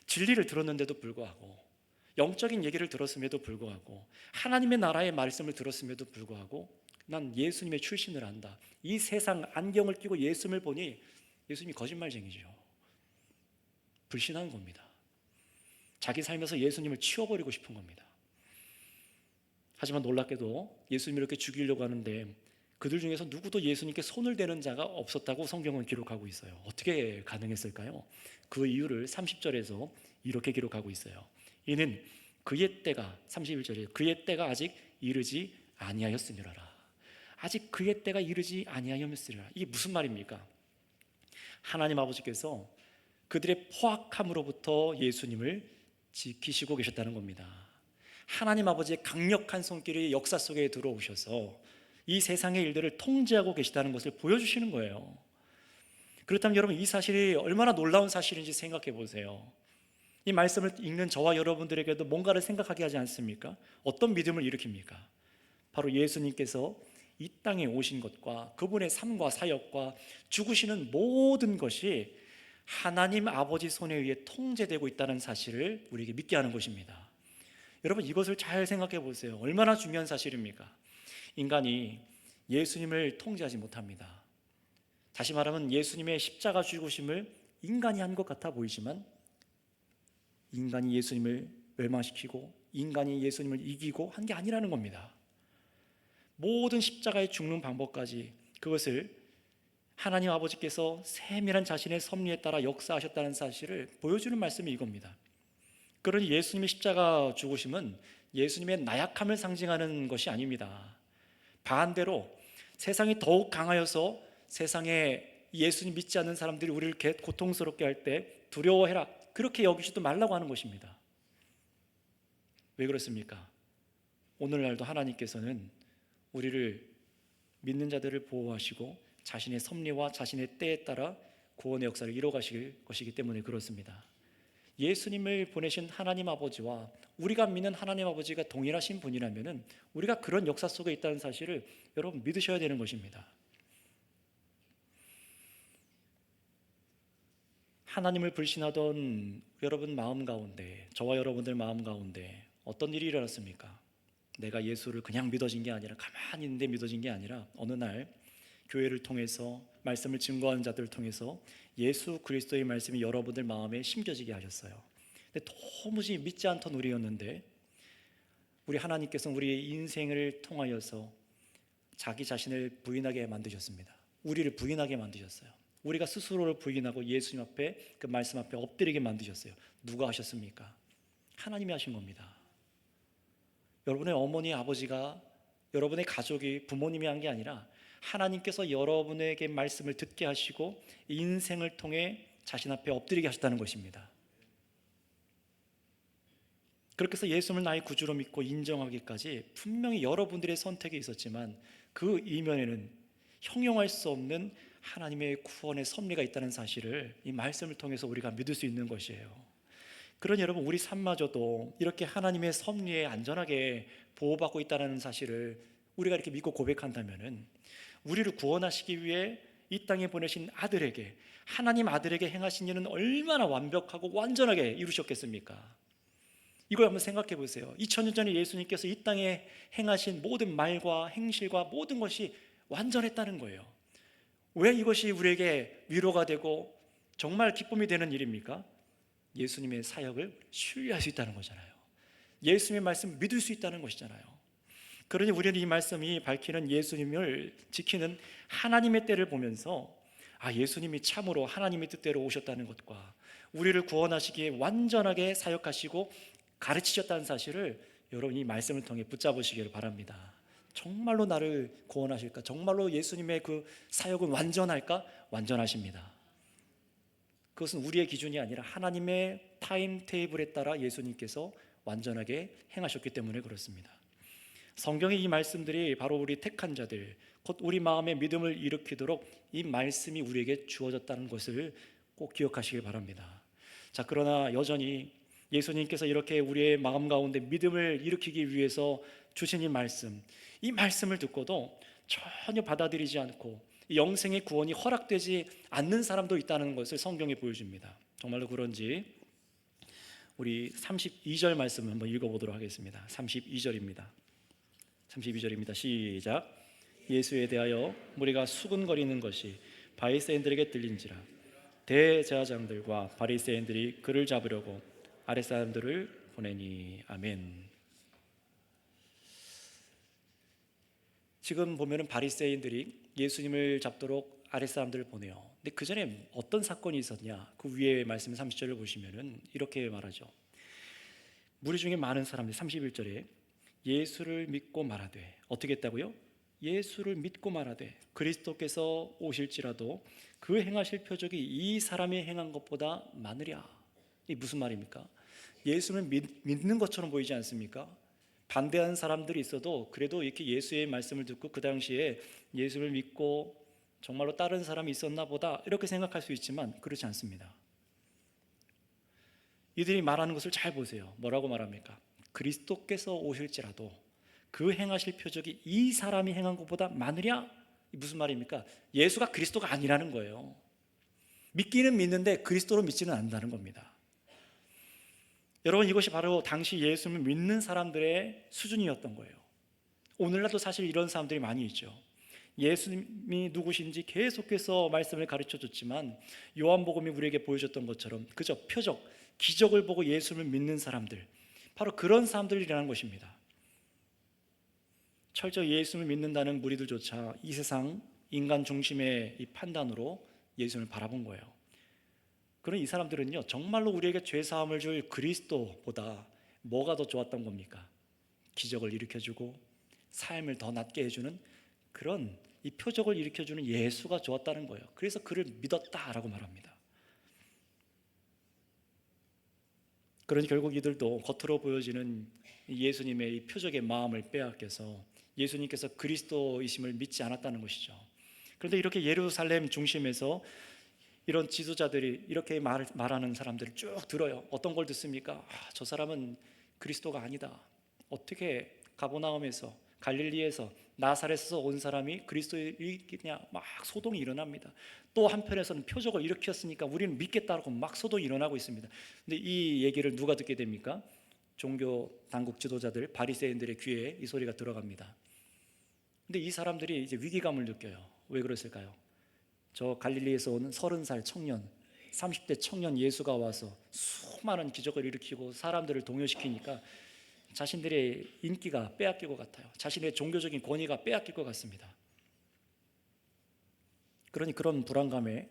진리를 들었는데도 불구하고, 영적인 얘기를 들었음에도 불구하고, 하나님의 나라의 말씀을 들었음에도 불구하고 난 예수님의 출신을 안다, 이 세상 안경을 끼고 예수님을 보니 예수님이 거짓말쟁이죠. 불신한 겁니다. 자기 삶에서 예수님을 치워버리고 싶은 겁니다. 하지만 놀랍게도 예수님을 이렇게 죽이려고 하는데 그들 중에서 누구도 예수님께 손을 대는 자가 없었다고 성경은 기록하고 있어요. 어떻게 가능했을까요? 그 이유를 30절에서 이렇게 기록하고 있어요. 이는 그의 때가, 31절에 그의 때가 아직 이르지 아니하였으니라. 아직 그의 때가 이르지 아니하였으리라. 이게 무슨 말입니까? 하나님 아버지께서 그들의 포악함으로부터 예수님을 지키시고 계셨다는 겁니다. 하나님 아버지의 강력한 손길이 역사 속에 들어오셔서 이 세상의 일들을 통제하고 계시다는 것을 보여주시는 거예요. 그렇다면 여러분, 이 사실이 얼마나 놀라운 사실인지 생각해 보세요. 이 말씀을 읽는 저와 여러분들에게도 뭔가를 생각하게 하지 않습니까? 어떤 믿음을 일으킵니까? 바로 예수님께서 이 땅에 오신 것과 그분의 삶과 사역과 죽으시는 모든 것이 하나님 아버지 손에 의해 통제되고 있다는 사실을 우리에게 믿게 하는 것입니다. 여러분, 이것을 잘 생각해 보세요. 얼마나 중요한 사실입니까? 인간이 예수님을 통제하지 못합니다. 다시 말하면 예수님의 십자가 죽으심을 인간이 한 것 같아 보이지만 인간이 예수님을 멸망시키고 인간이 예수님을 이기고 한 게 아니라는 겁니다. 모든 십자가에 죽는 방법까지 그것을 하나님 아버지께서 세밀한 자신의 섭리에 따라 역사하셨다는 사실을 보여주는 말씀이 이겁니다. 그러니 예수님의 십자가 죽으심은 예수님의 나약함을 상징하는 것이 아닙니다. 반대로 세상이 더욱 강하여서 세상에 예수님 믿지 않는 사람들이 우리를 고통스럽게 할 때 두려워해라, 그렇게 여기지도 말라고 하는 것입니다. 왜 그렇습니까? 오늘날도 하나님께서는 우리를 믿는 자들을 보호하시고 자신의 섭리와 자신의 때에 따라 구원의 역사를 이뤄가실 것이기 때문에 그렇습니다. 예수님을 보내신 하나님 아버지와 우리가 믿는 하나님 아버지가 동일하신 분이라면 우리가 그런 역사 속에 있다는 사실을 여러분 믿으셔야 되는 것입니다. 하나님을 불신하던 여러분 마음 가운데, 저와 여러분들 마음 가운데 어떤 일이 일어났습니까? 내가 예수를 그냥 믿어진 게 아니라, 가만히 있는데 믿어진 게 아니라 어느 날 교회를 통해서, 말씀을 증거하는 자들을 통해서 예수 그리스도의 말씀이 여러분들 마음에 심겨지게 하셨어요. 근데 도무지 믿지 않던 우리였는데 우리 하나님께서는 우리의 인생을 통하여서 자기 자신을 부인하게 만드셨습니다. 우리를 부인하게 만드셨어요. 우리가 스스로를 부인하고 예수님 앞에, 그 말씀 앞에 엎드리게 만드셨어요. 누가 하셨습니까? 하나님이 하신 겁니다. 여러분의 어머니, 아버지가, 여러분의 가족이, 부모님이 한 게 아니라 하나님께서 여러분에게 말씀을 듣게 하시고 인생을 통해 자신 앞에 엎드리게 하셨다는 것입니다. 그렇게 해서 예수님을 나의 구주로 믿고 인정하기까지 분명히 여러분들의 선택이 있었지만 그 이면에는 형용할 수 없는 하나님의 구원의 섭리가 있다는 사실을 이 말씀을 통해서 우리가 믿을 수 있는 것이에요. 그러니 여러분, 우리 삶마저도 이렇게 하나님의 섭리에 안전하게 보호받고 있다는 사실을 우리가 이렇게 믿고 고백한다면 우리를 구원하시기 위해 이 땅에 보내신 아들에게, 하나님 아들에게 행하신 일은 얼마나 완벽하고 완전하게 이루셨겠습니까? 이걸 한번 생각해 보세요. 2000년 전에 예수님께서 이 땅에 행하신 모든 말과 행실과 모든 것이 완전했다는 거예요. 왜 이것이 우리에게 위로가 되고 정말 기쁨이 되는 일입니까? 예수님의 사역을 신뢰할 수 있다는 거잖아요. 예수님의 말씀을 믿을 수 있다는 것이잖아요. 그러니 우리는 이 말씀이 밝히는 예수님을 지키는 하나님의 때를 보면서 예수님이 참으로 하나님의 뜻대로 오셨다는 것과 우리를 구원하시기에 완전하게 사역하시고 가르치셨다는 사실을 여러분이 이 말씀을 통해 붙잡으시기를 바랍니다. 정말로 나를 구원하실까? 정말로 예수님의 그 사역은 완전할까? 완전하십니다. 그것은 우리의 기준이 아니라 하나님의 타임테이블에 따라 예수님께서 완전하게 행하셨기 때문에 그렇습니다. 성경의 이 말씀들이 바로 우리 택한 자들, 곧 우리 마음에 믿음을 일으키도록 이 말씀이 우리에게 주어졌다는 것을 꼭 기억하시길 바랍니다. 자, 그러나 여전히 예수님께서 이렇게 우리의 마음 가운데 믿음을 일으키기 위해서 주신 이 말씀을 듣고도 전혀 받아들이지 않고 영생의 구원이 허락되지 않는 사람도 있다는 것을 성경이 보여줍니다. 정말로 그런지 우리 32절 말씀을 한번 읽어보도록 하겠습니다. 32절입니다. 시작. 예수에 대하여 무리가 수군거리는 것이 바리새인들에게 들린지라 대제사장들과 바리새인들이 그를 잡으려고 아랫사람들을 보내니. 아멘. 지금 보면은 바리새인들이 예수님을 잡도록 아랫사람들을 보내요. 근데 그 전에 어떤 사건이 있었냐? 그 위에 말씀 30절을 보시면은 이렇게 말하죠. 무리 중에 많은 사람들이 31절에 예수를 믿고 말하되, 어떻게 했다고요? 예수를 믿고 말하되 그리스도께서 오실지라도 그 행하실 표적이 이 사람이 행한 것보다 많으랴. 이게 무슨 말입니까? 예수를 믿는 것처럼 보이지 않습니까? 반대하는 사람들이 있어도 그래도 이렇게 예수의 말씀을 듣고 그 당시에 예수를 믿고 정말로 다른 사람이 있었나 보다 이렇게 생각할 수 있지만 그렇지 않습니다. 이들이 말하는 것을 잘 보세요. 뭐라고 말합니까? 그리스도께서 오실지라도 그 행하실 표적이 이 사람이 행한 것보다 많으랴? 무슨 말입니까? 예수가 그리스도가 아니라는 거예요. 믿기는 믿는데 그리스도로 믿지는 않는다는 겁니다. 여러분, 이것이 바로 당시 예수를 믿는 사람들의 수준이었던 거예요. 오늘날도 사실 이런 사람들이 많이 있죠. 예수님이 누구신지 계속해서 말씀을 가르쳐줬지만 요한복음이 우리에게 보여줬던 것처럼 그저 표적, 기적을 보고 예수를 믿는 사람들, 바로 그런 사람들이라는 것입니다. 철저히 예수를 믿는다는 무리들조차 이 세상 인간 중심의 이 판단으로 예수를 바라본 거예요. 그런 이 사람들은요, 정말로 우리에게 죄사함을 줄 그리스도보다 뭐가 더 좋았던 겁니까? 기적을 일으켜주고 삶을 더 낫게 해주는 그런 이 표적을 일으켜주는 예수가 좋았다는 거예요. 그래서 그를 믿었다라고 말합니다. 그러니 결국 이들도 겉으로 보여지는 예수님의 이 표적의 마음을 빼앗겨서 예수님께서 그리스도이심을 믿지 않았다는 것이죠. 그런데 이렇게 예루살렘 중심에서 이런 지도자들이 이렇게 말하는 사람들을 쭉 들어요. 어떤 걸 듣습니까? 저 사람은 그리스도가 아니다. 어떻게 가버나움에서, 갈릴리에서, 나사렛에서 온 사람이 그리스도이냐, 막 소동이 일어납니다. 또 한편에서는 표적을 일으켰으니까 우리는 믿겠다고 막 소동이 일어나고 있습니다. 근데 이 얘기를 누가 듣게 됩니까? 종교 당국 지도자들, 바리새인들의 귀에 이 소리가 들어갑니다. 근데 이 사람들이 이제 위기감을 느껴요. 왜 그랬을까요? 저 갈릴리에서 온 30살 청년, 30대 청년 예수가 와서 수많은 기적을 일으키고 사람들을 동요시키니까 자신들의 인기가 빼앗길 것 같아요. 자신의 종교적인 권위가 빼앗길 것 같습니다. 그러니 그런 불안감에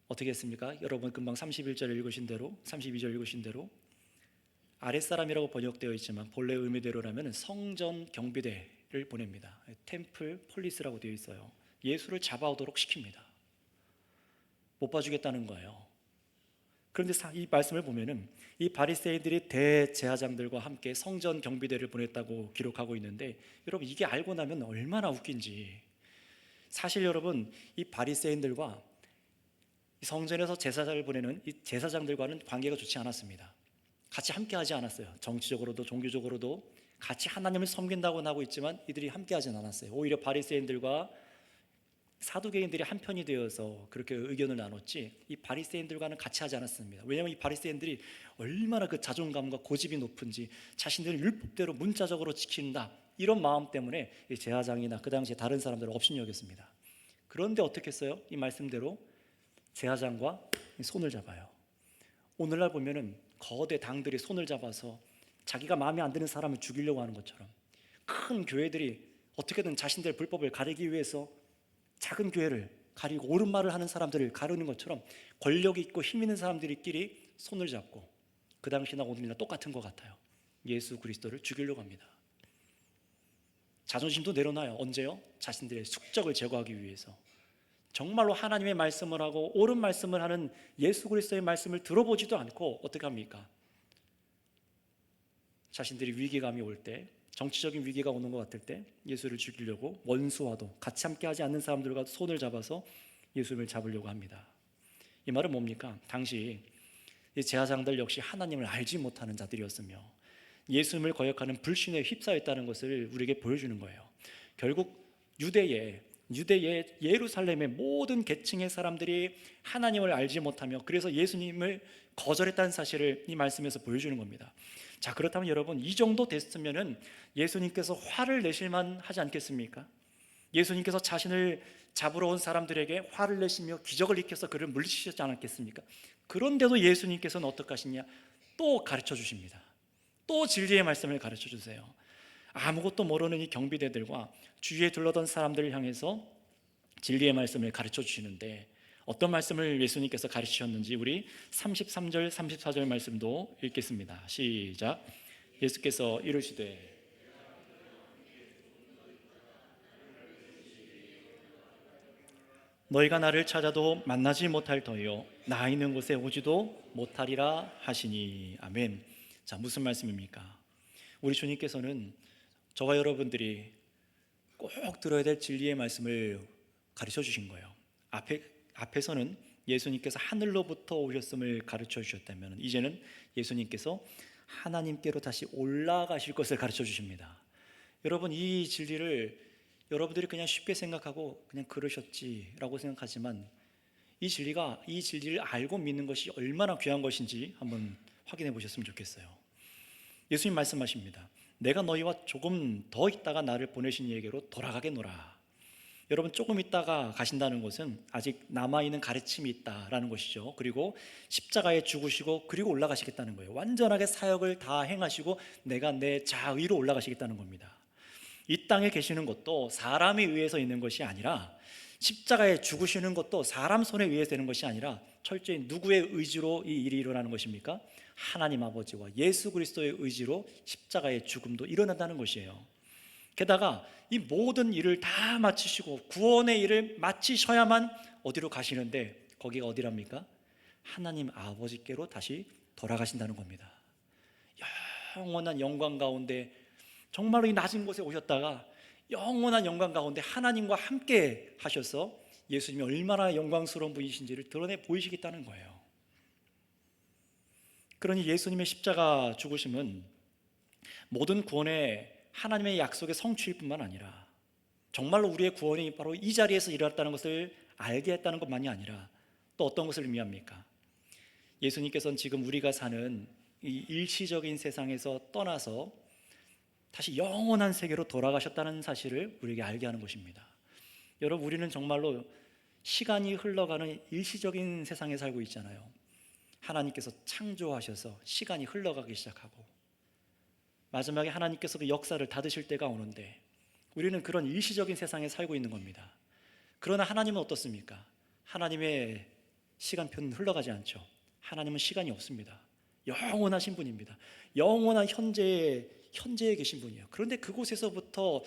어떻게 했습니까? 여러분 금방 31절 읽으신 대로, 32절 읽으신 대로 아랫사람이라고 번역되어 있지만 본래 의미대로라면 성전 경비대를 보냅니다. 템플 폴리스라고 되어 있어요. 예수를 잡아오도록 시킵니다. 못 봐주겠다는 거예요. 그런데 이 말씀을 보면은 이 바리새인들이 대제사장들과 함께 성전 경비대를 보냈다고 기록하고 있는데, 여러분 이게 알고 나면 얼마나 웃긴지. 사실 여러분 이 바리새인들과 성전에서 제사장을 보내는 이 제사장들과는 관계가 좋지 않았습니다. 같이 함께 하지 않았어요. 정치적으로도 종교적으로도 같이 하나님을 섬긴다고는 하고 있지만 이들이 함께 하진 않았어요. 오히려 바리새인들과 사두개인들이 한편이 되어서 그렇게 의견을 나눴지, 이 바리새인들과는 같이 하지 않았습니다. 왜냐하면 이 바리새인들이 얼마나 그 자존감과 고집이 높은지, 자신들은 율법대로 문자적으로 지킨다, 이런 마음 때문에 이 제사장이나 그 당시에 다른 사람들을 업신여겼습니다. 그런데 어떻게 했어요? 이 말씀대로 제사장과 손을 잡아요. 오늘날 보면은 거대 당들이 손을 잡아서 자기가 마음에 안 드는 사람을 죽이려고 하는 것처럼, 큰 교회들이 어떻게든 자신들의 불법을 가리기 위해서 작은 교회를 가리고 옳은 말을 하는 사람들을 가르는 것처럼 권력 있고 힘 있는 사람들끼리 손을 잡고, 그 당시나 오늘이나 똑같은 것 같아요. 예수 그리스도를 죽이려고 합니다. 자존심도 내려놔요. 언제요? 자신들의 숙적을 제거하기 위해서. 정말로 하나님의 말씀을 하고 옳은 말씀을 하는 예수 그리스도의 말씀을 들어보지도 않고 어떻게 합니까? 자신들이 위기감이 올 때, 정치적인 위기가 오는 것 같을 때 예수를 죽이려고 원수와도 같이 함께 하지 않는 사람들과 손을 잡아서 예수를 잡으려고 합니다. 이 말은 뭡니까? 당시 이 제사장들 역시 하나님을 알지 못하는 자들이었으며 예수님을 거역하는 불신에 휩싸였다는 것을 우리에게 보여주는 거예요. 결국 유대의 예루살렘의 모든 계층의 사람들이 하나님을 알지 못하며 그래서 예수님을 거절했다는 사실을 이 말씀에서 보여주는 겁니다. 자, 그렇다면 여러분 이 정도 됐으면은 예수님께서 화를 내실만 하지 않겠습니까? 예수님께서 자신을 잡으러 온 사람들에게 화를 내시며 기적을 일으켜서 그를 물리치셨지 않았겠습니까? 그런데도 예수님께서는 어떻게 하시냐? 또 가르쳐 주십니다. 또 진리의 말씀을 가르쳐 주세요. 아무것도 모르는 이 경비대들과 주위에 둘러던 사람들을 향해서 진리의 말씀을 가르쳐 주시는데, 어떤 말씀을 예수님께서 가르치셨는지 우리 33절 34절 말씀도 읽겠습니다. 시작. 예수께서 이르시되 너희가 나를 찾아도 만나지 못할 터이요 나 있는 곳에 오지도 못하리라 하시니. 아멘. 자, 무슨 말씀입니까? 우리 주님께서는 저와 여러분들이 꼭 들어야 될 진리의 말씀을 가르쳐 주신 거예요. 앞에서는 예수님께서 하늘로부터 오셨음을 가르쳐 주셨다면, 이제는 예수님께서 하나님께로 다시 올라가실 것을 가르쳐 주십니다. 여러분 이 진리를 여러분들이 그냥 쉽게 생각하고 그냥 그러셨지라고 생각하지만, 이 진리를 알고 믿는 것이 얼마나 귀한 것인지 한번 확인해 보셨으면 좋겠어요. 예수님 말씀하십니다. 내가 너희와 조금 더 있다가 나를 보내신 이에게로 돌아가겠노라. 여러분 조금 있다가 가신다는 것은 아직 남아있는 가르침이 있다라는 것이죠. 그리고 십자가에 죽으시고 그리고 올라가시겠다는 거예요. 완전하게 사역을 다 행하시고 내가 내 자의로 올라가시겠다는 겁니다. 이 땅에 계시는 것도 사람에 의해서 있는 것이 아니라, 십자가에 죽으시는 것도 사람 손에 의해서 되는 것이 아니라 철저히 누구의 의지로 이 일이 일어나는 것입니까? 하나님 아버지와 예수 그리스도의 의지로 십자가의 죽음도 일어난다는 것이에요. 게다가 이 모든 일을 다 마치시고 구원의 일을 마치셔야만 어디로 가시는데, 거기가 어디랍니까? 하나님 아버지께로 다시 돌아가신다는 겁니다. 영원한 영광 가운데, 정말로 이 낮은 곳에 오셨다가 영원한 영광 가운데 하나님과 함께 하셔서 예수님이 얼마나 영광스러운 분이신지를 드러내 보이시겠다는 거예요. 그러니 예수님의 십자가 죽으심은 모든 구원의 하나님의 약속의 성취일 뿐만 아니라 정말로 우리의 구원이 바로 이 자리에서 일어났다는 것을 알게 했다는 것만이 아니라 또 어떤 것을 의미합니까? 예수님께서는 지금 우리가 사는 이 일시적인 세상에서 떠나서 다시 영원한 세계로 돌아가셨다는 사실을 우리에게 알게 하는 것입니다. 여러분, 우리는 정말로 시간이 흘러가는 일시적인 세상에 살고 있잖아요. 하나님께서 창조하셔서 시간이 흘러가기 시작하고 마지막에 하나님께서 그 역사를 닫으실 때가 오는데 우리는 그런 일시적인 세상에 살고 있는 겁니다. 그러나 하나님은 어떻습니까? 하나님의 시간표는 흘러가지 않죠. 하나님은 시간이 없습니다. 영원하신 분입니다. 영원한 현재에 계신 분이에요. 그런데 그곳에서부터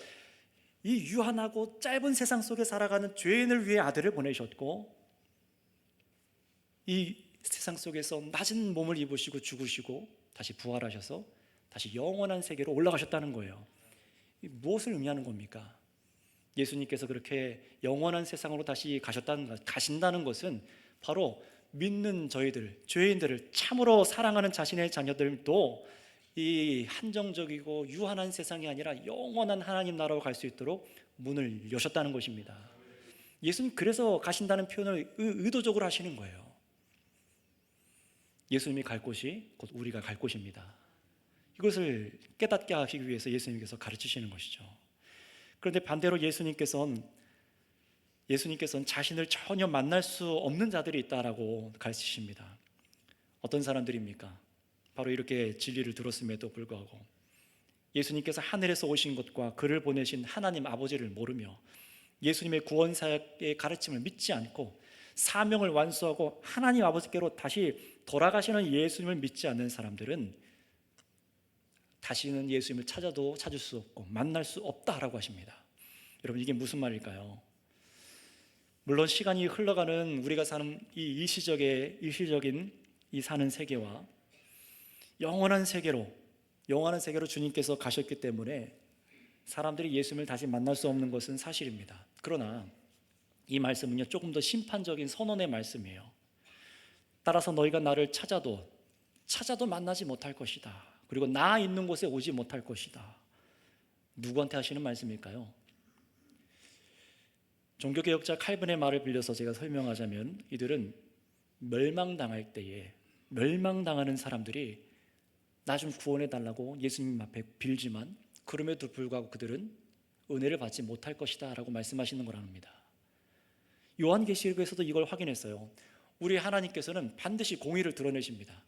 이 유한하고 짧은 세상 속에 살아가는 죄인을 위해 아들을 보내셨고 이 세상 속에서 낮은 몸을 입으시고 죽으시고 다시 부활하셔서 다시 영원한 세계로 올라가셨다는 거예요. 무엇을 의미하는 겁니까? 예수님께서 그렇게 영원한 세상으로 다시 가신다는 것은 바로 믿는 저희들, 죄인들을 참으로 사랑하는 자신의 자녀들도 이 한정적이고 유한한 세상이 아니라 영원한 하나님 나라로 갈 수 있도록 문을 여셨다는 것입니다. 예수님 그래서 가신다는 표현을 의도적으로 하시는 거예요. 예수님이 갈 곳이 곧 우리가 갈 곳입니다. 이것을 깨닫게 하시기 위해서 예수님께서 가르치시는 것이죠. 그런데 반대로 예수님께서는 자신을 전혀 만날 수 없는 자들이 있다라고 가르치십니다. 어떤 사람들입니까? 바로 이렇게 진리를 들었음에도 불구하고 예수님께서 하늘에서 오신 것과 그를 보내신 하나님 아버지를 모르며 예수님의 구원사역의 가르침을 믿지 않고 사명을 완수하고 하나님 아버지께로 다시 돌아가시는 예수님을 믿지 않는 사람들은 다시는 예수님을 찾아도 찾을 수 없고 만날 수 없다라고 하십니다. 여러분, 이게 무슨 말일까요? 물론 시간이 흘러가는 우리가 사는 이 일시적인 이 사는 세계와 영원한 세계로 주님께서 가셨기 때문에 사람들이 예수님을 다시 만날 수 없는 것은 사실입니다. 그러나 이 말씀은요, 조금 더 심판적인 선언의 말씀이에요. 따라서 너희가 나를 찾아도 만나지 못할 것이다. 그리고 나 있는 곳에 오지 못할 것이다. 누구한테 하시는 말씀일까요? 종교개혁자 칼빈의 말을 빌려서 제가 설명하자면 이들은 멸망당할 때에 멸망당하는 사람들이 나 좀 구원해달라고 예수님 앞에 빌지만 그럼에도 불구하고 그들은 은혜를 받지 못할 것이다 라고 말씀하시는 거랍니다. 요한계시록에서도 이걸 확인했어요. 우리 하나님께서는 반드시 공의를 드러내십니다.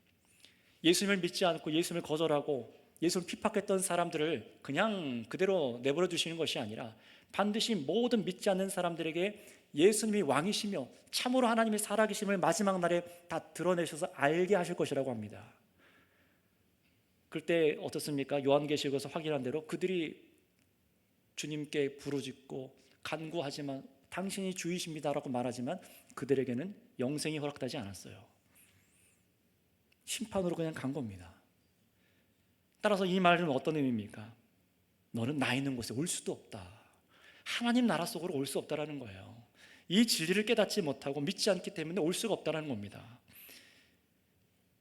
예수님을 믿지 않고 예수님을 거절하고 예수를 핍박했던 사람들을 그냥 그대로 내버려 두시는 것이 아니라 반드시 모든 믿지 않는 사람들에게 예수님이 왕이시며 참으로 하나님의 살아계심을 마지막 날에 다 드러내셔서 알게 하실 것이라고 합니다. 그때 어떻습니까? 요한계시록에서 확인한 대로 그들이 주님께 부르짖고 간구하지만 당신이 주이십니다라고 말하지만 그들에게는 영생이 허락되지 않았어요. 심판으로 그냥 간 겁니다. 따라서 이 말은 어떤 의미입니까? 너는 나 있는 곳에 올 수도 없다. 하나님 나라 속으로 올 수 없다라는 거예요. 이 진리를 깨닫지 못하고 믿지 않기 때문에 올 수가 없다라는 겁니다.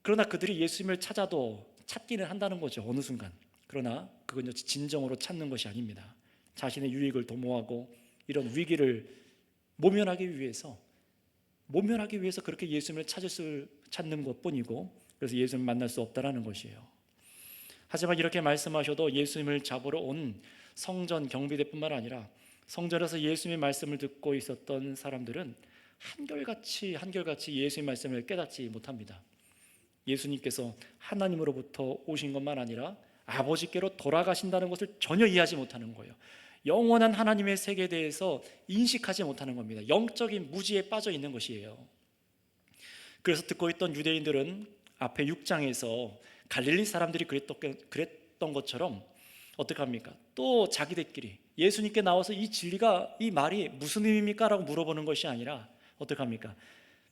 그러나 그들이 예수님을 찾기는 한다는 거죠. 어느 순간. 그러나 그건 진정으로 찾는 것이 아닙니다. 자신의 유익을 도모하고 이런 위기를 모면하기 위해서 그렇게 예수님을 찾는 것뿐이고 그래서 예수님을 만날 수 없다라는 것이에요. 하지만 이렇게 말씀하셔도 예수님을 잡으러 온 성전 경비대뿐만 아니라 성전에서 예수님의 말씀을 듣고 있었던 사람들은 한결같이 예수님의 말씀을 깨닫지 못합니다. 예수님께서 하나님으로부터 오신 것만 아니라 아버지께로 돌아가신다는 것을 전혀 이해하지 못하는 거예요. 영원한 하나님의 세계에 대해서 인식하지 못하는 겁니다. 영적인 무지에 빠져 있는 것이에요. 그래서 듣고 있던 유대인들은 앞에 6장에서 갈릴리 사람들이 그랬던 것처럼 어떻게 합니까? 또 자기들끼리 예수님께 나와서 이 말이 무슨 의미입니까? 라고 물어보는 것이 아니라 어떻게 합니까?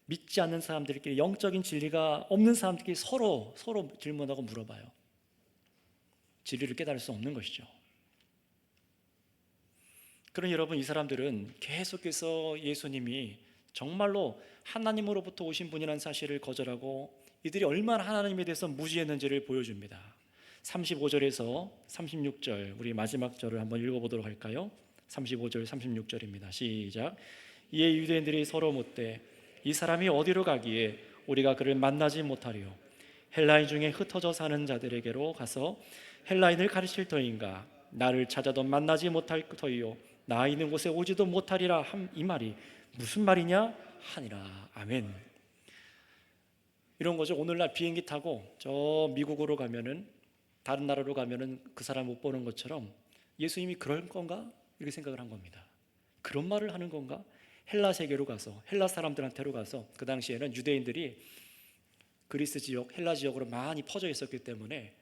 믿지 않는 사람들끼리 영적인 진리가 없는 사람들끼리 서로 질문하고 물어봐요. 진리를 깨달을 수 없는 것이죠. 그러니 여러분, 이 사람들은 계속해서 예수님이 정말로 하나님으로부터 오신 분이라는 사실을 거절하고 이들이 얼마나 하나님에 대해서 무지했는지를 보여줍니다. 35절에서 36절, 우리 마지막 절을 한번 읽어보도록 할까요? 35절 36절입니다. 시작. 이에 유대인들이 서로 묻되 이 사람이 어디로 가기에 우리가 그를 만나지 못하리요? 헬라인 중에 흩어져 사는 자들에게로 가서 헬라인을 가르칠 터인가? 나를 찾아도 만나지 못할 터이요, 나 있는 곳에 오지도 못하리라 함, 이 말이 무슨 말이냐 하니라. 아멘. 이런 거죠. 오늘날 비행기 타고 저 미국으로 가면은, 다른 나라로 가면은 그 사람 못 보는 것처럼 예수님이 그럴 건가? 이렇게 생각을 한 겁니다. 그런 말을 하는 건가? 헬라 세계로 가서, 헬라 사람들한테로 가서, 그 당시에는 유대인들이 그리스 지역, 헬라 지역으로 많이 퍼져 있었기 때문에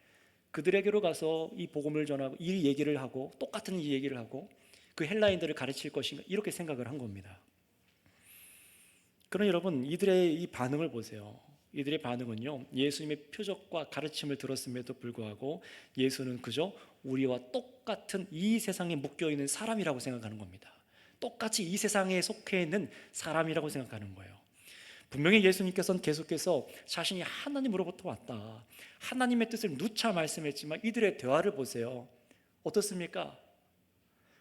그들에게로 가서 이 복음을 전하고 이 얘기를 하고 똑같은 이 얘기를 하고 그 헬라인들을 가르칠 것인가, 이렇게 생각을 한 겁니다. 그러나 여러분, 이들의 이 반응을 보세요. 이들의 반응은요, 예수님의 표적과 가르침을 들었음에도 불구하고 예수는 그저 우리와 똑같은 이 세상에 묶여있는 사람이라고 생각하는 겁니다. 똑같이 이 세상에 속해 있는 사람이라고 생각하는 거예요. 분명히 예수님께서는 계속해서 자신이 하나님으로부터 왔다, 하나님의 뜻을 누차 말씀했지만 이들의 대화를 보세요. 어떻습니까?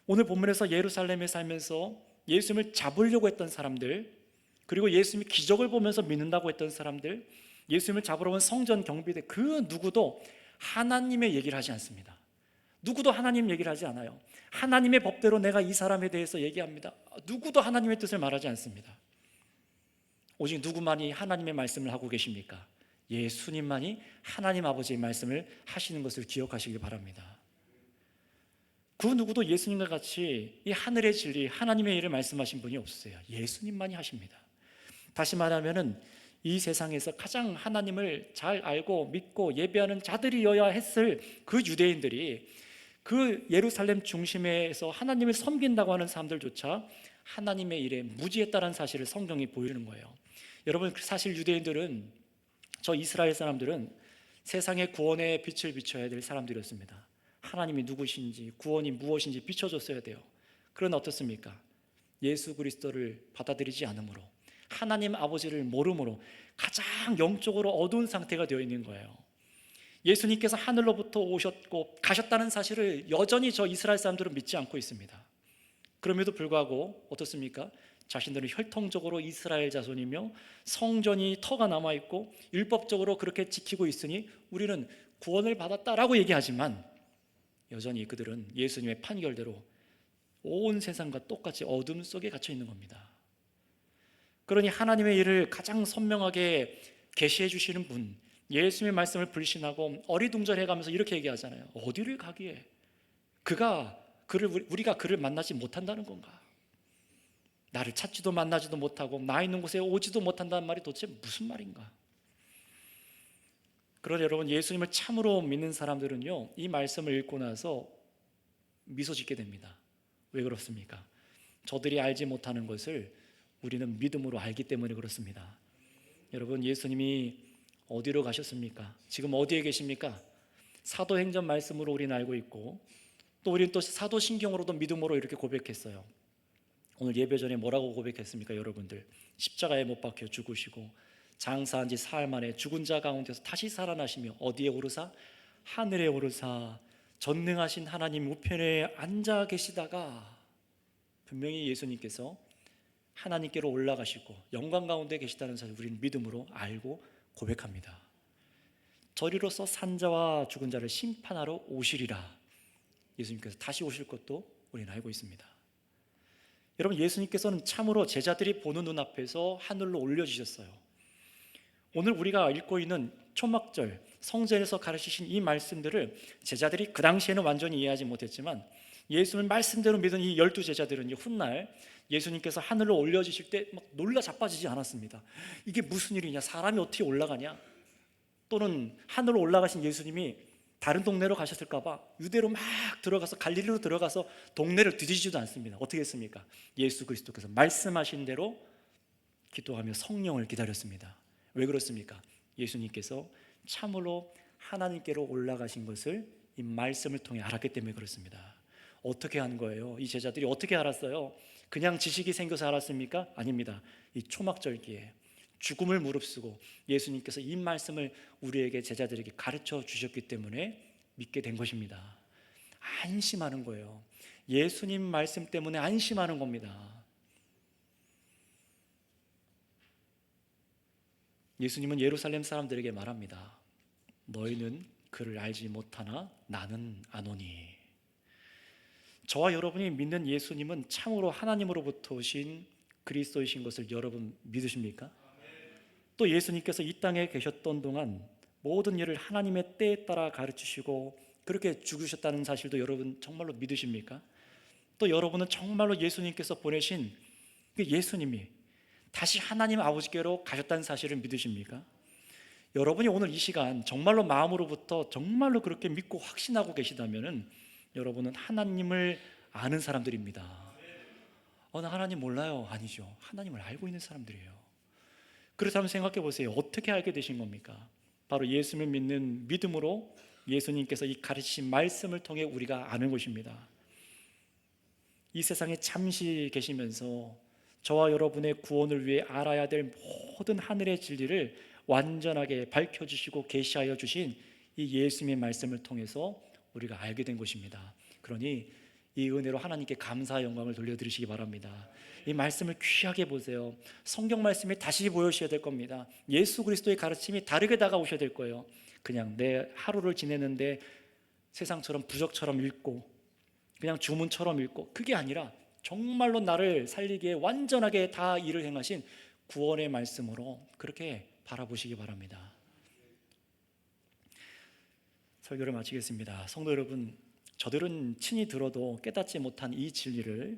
오늘 본문에서 예루살렘에 살면서 예수님을 잡으려고 했던 사람들, 그리고 예수님이 기적을 보면서 믿는다고 했던 사람들, 예수님을 잡으러 온 성전 경비대, 그 누구도 하나님의 얘기를 하지 않습니다. 누구도 하나님 얘기를 하지 않아요. 하나님의 법대로 내가 이 사람에 대해서 얘기합니다. 누구도 하나님의 뜻을 말하지 않습니다. 오직 누구만이 하나님의 말씀을 하고 계십니까? 예수님만이 하나님 아버지의 말씀을 하시는 것을 기억하시길 바랍니다. 그 누구도 예수님과 같이 이 하늘의 진리, 하나님의 일을 말씀하신 분이 없으세요. 예수님만이 하십니다. 다시 말하면 이 세상에서 가장 하나님을 잘 알고 믿고 예배하는 자들이어야 했을 그 유대인들이, 그 예루살렘 중심에서 하나님을 섬긴다고 하는 사람들조차 하나님의 일에 무지했다는 사실을 성경이 보여주는 거예요. 여러분, 사실 유대인들은, 저 이스라엘 사람들은 세상의 구원의 빛을 비춰야 될 사람들이었습니다. 하나님이 누구신지, 구원이 무엇인지 비춰줬어야 돼요. 그러나 어떻습니까? 예수 그리스도를 받아들이지 않으므로, 하나님 아버지를 모름으로 가장 영적으로 어두운 상태가 되어 있는 거예요. 예수님께서 하늘로부터 오셨고 가셨다는 사실을 여전히 저 이스라엘 사람들은 믿지 않고 있습니다. 그럼에도 불구하고 어떻습니까? 자신들은 혈통적으로 이스라엘 자손이며 성전이 터가 남아있고 율법적으로 그렇게 지키고 있으니 우리는 구원을 받았다라고 얘기하지만 여전히 그들은 예수님의 판결대로 온 세상과 똑같이 어둠 속에 갇혀 있는 겁니다. 그러니 하나님의 일을 가장 선명하게 계시해 주시는 분, 예수님의 말씀을 불신하고 어리둥절해가면서 이렇게 얘기하잖아요. 어디를 가기에 우리가 그를 만나지 못한다는 건가? 나를 찾지도 만나지도 못하고 나 있는 곳에 오지도 못한다는 말이 도대체 무슨 말인가? 그러나 여러분, 예수님을 참으로 믿는 사람들은요, 이 말씀을 읽고 나서 미소 짓게 됩니다. 왜 그렇습니까? 저들이 알지 못하는 것을 우리는 믿음으로 알기 때문에 그렇습니다. 여러분, 예수님이 어디로 가셨습니까? 지금 어디에 계십니까? 사도행전 말씀으로 우리는 알고 있고, 또 우리는 또 사도신경으로도 믿음으로 이렇게 고백했어요. 오늘 예배 전에 뭐라고 고백했습니까? 여러분들, 십자가에 못 박혀 죽으시고 장사한 지 사흘 만에 죽은 자 가운데서 다시 살아나시며 어디에 오르사? 하늘에 오르사 전능하신 하나님 우편에 앉아 계시다가, 분명히 예수님께서 하나님께로 올라가시고 영광 가운데 계시다는 사실 우리는 믿음으로 알고 고백합니다. 저리로서 산자와 죽은 자를 심판하러 오시리라. 예수님께서 다시 오실 것도 우리는 알고 있습니다. 여러분, 예수님께서는 참으로 제자들이 보는 눈앞에서 하늘로 올려지셨어요. 오늘 우리가 읽고 있는 초막절 성전에서 가르치신 이 말씀들을 제자들이 그 당시에는 완전히 이해하지 못했지만 예수님을 말씀대로 믿은 이 12제자들은 훗날 예수님께서 하늘로 올려지실 때 막 놀라 자빠지지 않았습니다. 이게 무슨 일이냐, 사람이 어떻게 올라가냐, 또는 하늘로 올라가신 예수님이 다른 동네로 가셨을까 봐 유대로 막 들어가서, 갈릴리로 들어가서 동네를 뒤지지도 않습니다. 어떻게 했습니까? 예수 그리스도께서 말씀하신 대로 기도하며 성령을 기다렸습니다. 왜 그렇습니까? 예수님께서 참으로 하나님께로 올라가신 것을 이 말씀을 통해 알았기 때문에 그렇습니다. 어떻게 한 거예요? 이 제자들이 어떻게 알았어요? 그냥 지식이 생겨서 알았습니까? 아닙니다. 이 초막절기에 죽음을 무릅쓰고 예수님께서 이 말씀을 우리에게, 제자들에게 가르쳐 주셨기 때문에 믿게 된 것입니다. 안심하는 거예요. 예수님 말씀 때문에 안심하는 겁니다. 예수님은 예루살렘 사람들에게 말합니다. 너희는 그를 알지 못하나 나는 아노니. 저와 여러분이 믿는 예수님은 참으로 하나님으로부터 오신 그리스도이신 것을 여러분 믿으십니까? 또 예수님께서 이 땅에 계셨던 동안 모든 일을 하나님의 때에 따라 가르치시고 그렇게 죽으셨다는 사실도 여러분 정말로 믿으십니까? 또 여러분은 정말로 예수님께서 보내신 그 예수님이 다시 하나님 아버지께로 가셨다는 사실을 믿으십니까? 여러분이 오늘 이 시간 정말로 마음으로부터 정말로 그렇게 믿고 확신하고 계시다면 여러분은 하나님을 아는 사람들입니다. 나 하나님 몰라요. 아니죠. 하나님을 알고 있는 사람들이에요. 그렇다면 생각해 보세요. 어떻게 알게 되신 겁니까? 바로 예수님을 믿는 믿음으로 예수님께서 이 가르치신 말씀을 통해 우리가 아는 것입니다. 이 세상에 잠시 계시면서 저와 여러분의 구원을 위해 알아야 될 모든 하늘의 진리를 완전하게 밝혀주시고 계시하여 주신 이 예수님의 말씀을 통해서 우리가 알게 된 것입니다. 그러니 이 은혜로 하나님께 감사의 영광을 돌려드리시기 바랍니다. 이 말씀을 귀하게 보세요. 성경 말씀이 다시 보여주셔야 될 겁니다. 예수 그리스도의 가르침이 다르게 다가오셔야 될 거예요. 그냥 내 하루를 지내는데 세상처럼 부적처럼 읽고 그냥 주문처럼 읽고, 그게 아니라 정말로 나를 살리기에 완전하게 다 일을 행하신 구원의 말씀으로 그렇게 바라보시기 바랍니다. 설교를 마치겠습니다. 성도 여러분, 저들은 친히 들어도 깨닫지 못한 이 진리를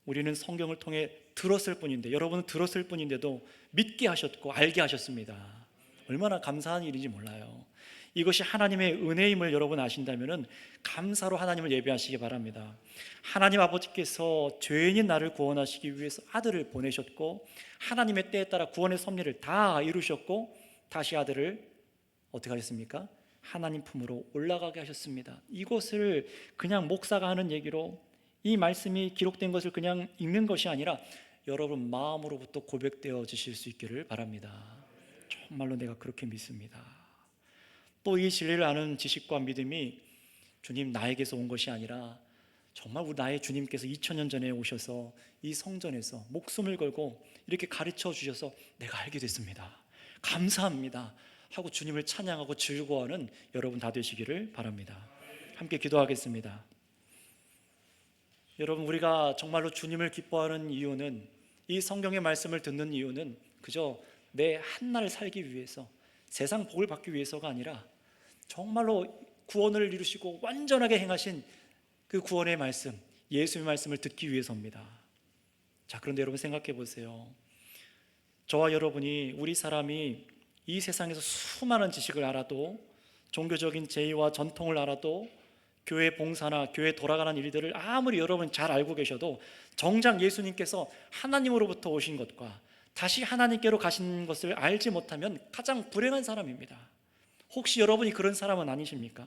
우리는 성경을 통해 들었을 뿐인데, 여러분은 들었을 뿐인데도 믿게 하셨고 알게 하셨습니다. 얼마나 감사한 일인지 몰라요. 이것이 하나님의 은혜임을 여러분 아신다면 감사로 하나님을 예배하시기 바랍니다. 하나님 아버지께서 죄인인 나를 구원하시기 위해서 아들을 보내셨고 하나님의 때에 따라 구원의 섭리를 다 이루셨고 다시 아들을 어떻게 하셨습니까? 하나님 품으로 올라가게 하셨습니다. 이것을 그냥 목사가 하는 얘기로, 이 말씀이 기록된 것을 그냥 읽는 것이 아니라 여러분 마음으로부터 고백되어지실 수 있기를 바랍니다. 정말로 내가 그렇게 믿습니다. 또 이 진리를 아는 지식과 믿음이 주님 나에게서 온 것이 아니라 정말 우리 나의 주님께서 2000년 전에 오셔서 이 성전에서 목숨을 걸고 이렇게 가르쳐 주셔서 내가 알게 됐습니다, 감사합니다 하고 주님을 찬양하고 즐거워하는 여러분 다 되시기를 바랍니다. 함께 기도하겠습니다. 여러분, 우리가 정말로 주님을 기뻐하는 이유는, 이 성경의 말씀을 듣는 이유는 그저 내 한날을 살기 위해서, 세상 복을 받기 위해서가 아니라 정말로 구원을 이루시고 완전하게 행하신 그 구원의 말씀, 예수의 말씀을 듣기 위해서입니다. 자, 그런데 여러분 생각해 보세요. 저와 여러분이, 우리 사람이 이 세상에서 수많은 지식을 알아도, 종교적인 제의와 전통을 알아도, 교회 봉사나 교회 돌아가는 일들을 아무리 여러분 잘 알고 계셔도 정작 예수님께서 하나님으로부터 오신 것과 다시 하나님께로 가신 것을 알지 못하면 가장 불행한 사람입니다. 혹시 여러분이 그런 사람은 아니십니까?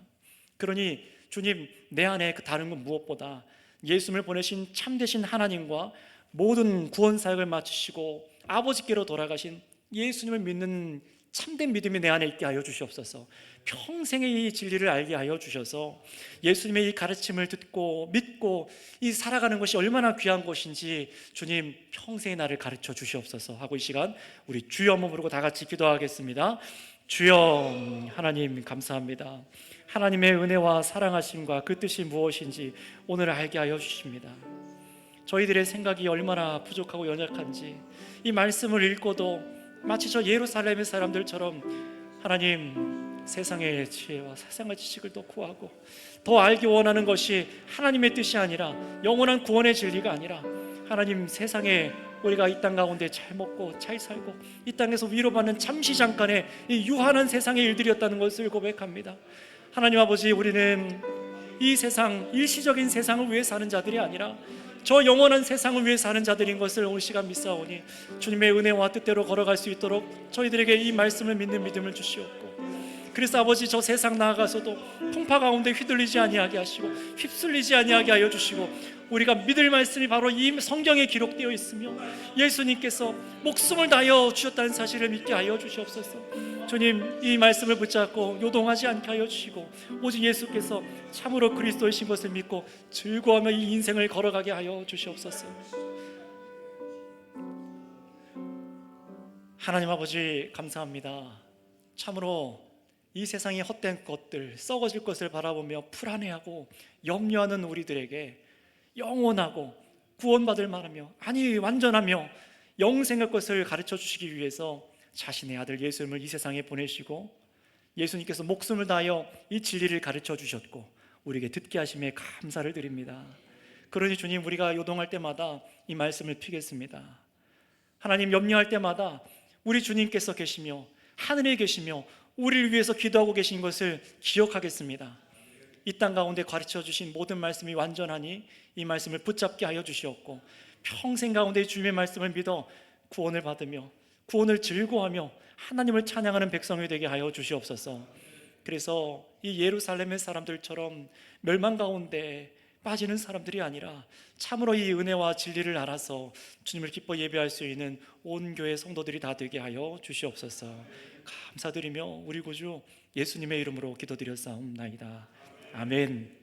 그러니 주님, 내 안에 그 다른 건 무엇보다 예수님을 보내신 참되신 하나님과 모든 구원 사역을 마치시고 아버지께로 돌아가신 예수님을 믿는 참된 믿음이 내 안에 있게 하여 주시옵소서. 평생의 이 진리를 알게 하여 주셔서 예수님의 이 가르침을 듣고 믿고 이 살아가는 것이 얼마나 귀한 것인지 주님 평생의 나를 가르쳐 주시옵소서 하고, 이 시간 우리 주여 한번 부르고 다 같이 기도하겠습니다. 주여, 하나님 감사합니다. 하나님의 은혜와 사랑하심과 그 뜻이 무엇인지 오늘 알게 하여 주십니다. 저희들의 생각이 얼마나 부족하고 연약한지 이 말씀을 읽고도 마치 저 예루살렘의 사람들처럼 하나님, 세상의 지혜와 세상의 지식을 더 구하고 더 알기 원하는 것이 하나님의 뜻이 아니라, 영원한 구원의 진리가 아니라 하나님, 세상에 우리가 이 땅 가운데 잘 먹고 잘 살고 이 땅에서 위로받는 잠시 잠깐의 이 유한한 세상의 일들이었다는 것을 고백합니다. 하나님 아버지, 우리는 이 세상, 일시적인 세상을 위해 사는 자들이 아니라 저 영원한 세상을 위해 사는 자들인 것을 오늘 시간 믿사오니 주님의 은혜와 뜻대로 걸어갈 수 있도록 저희들에게 이 말씀을 믿는 믿음을 주시옵고, 그래서 아버지, 저 세상 나아가서도 풍파 가운데 휘둘리지 아니하게 하시고 휩쓸리지 아니하게 하여 주시고, 우리가 믿을 말씀이 바로 이 성경에 기록되어 있으며 예수님께서 목숨을 다하여 주셨다는 사실을 믿게 하여 주시옵소서. 주님, 이 말씀을 붙잡고 요동하지 않게 하여 주시고, 오직 예수께서 참으로 그리스도이신 것을 믿고 즐거워하며 이 인생을 걸어가게 하여 주시옵소서. 하나님 아버지, 감사합니다. 참으로 이 세상의 헛된 것들, 썩어질 것을 바라보며 불안해하고 염려하는 우리들에게 영원하고 구원받을 만하며, 아니 완전하며 영생할 것을 가르쳐 주시기 위해서 자신의 아들 예수님을 이 세상에 보내시고, 예수님께서 목숨을 다하여 이 진리를 가르쳐 주셨고 우리에게 듣게 하심에 감사를 드립니다. 그러니 주님, 우리가 요동할 때마다 이 말씀을 피겠습니다. 하나님, 염려할 때마다 우리 주님께서 계시며 하늘에 계시며 우리를 위해서 기도하고 계신 것을 기억하겠습니다. 이 땅 가운데 가르쳐 주신 모든 말씀이 완전하니 이 말씀을 붙잡게 하여 주시옵고, 평생 가운데 주님의 말씀을 믿어 구원을 받으며 구원을 즐거워하며 하나님을 찬양하는 백성이 되게 하여 주시옵소서. 그래서 이 예루살렘의 사람들처럼 멸망 가운데 빠지는 사람들이 아니라 참으로 이 은혜와 진리를 알아서 주님을 기뻐 예배할 수 있는 온 교회 성도들이 다 되게 하여 주시옵소서. 감사드리며 우리 구주 예수님의 이름으로 기도드렸사옵나이다. 아멘.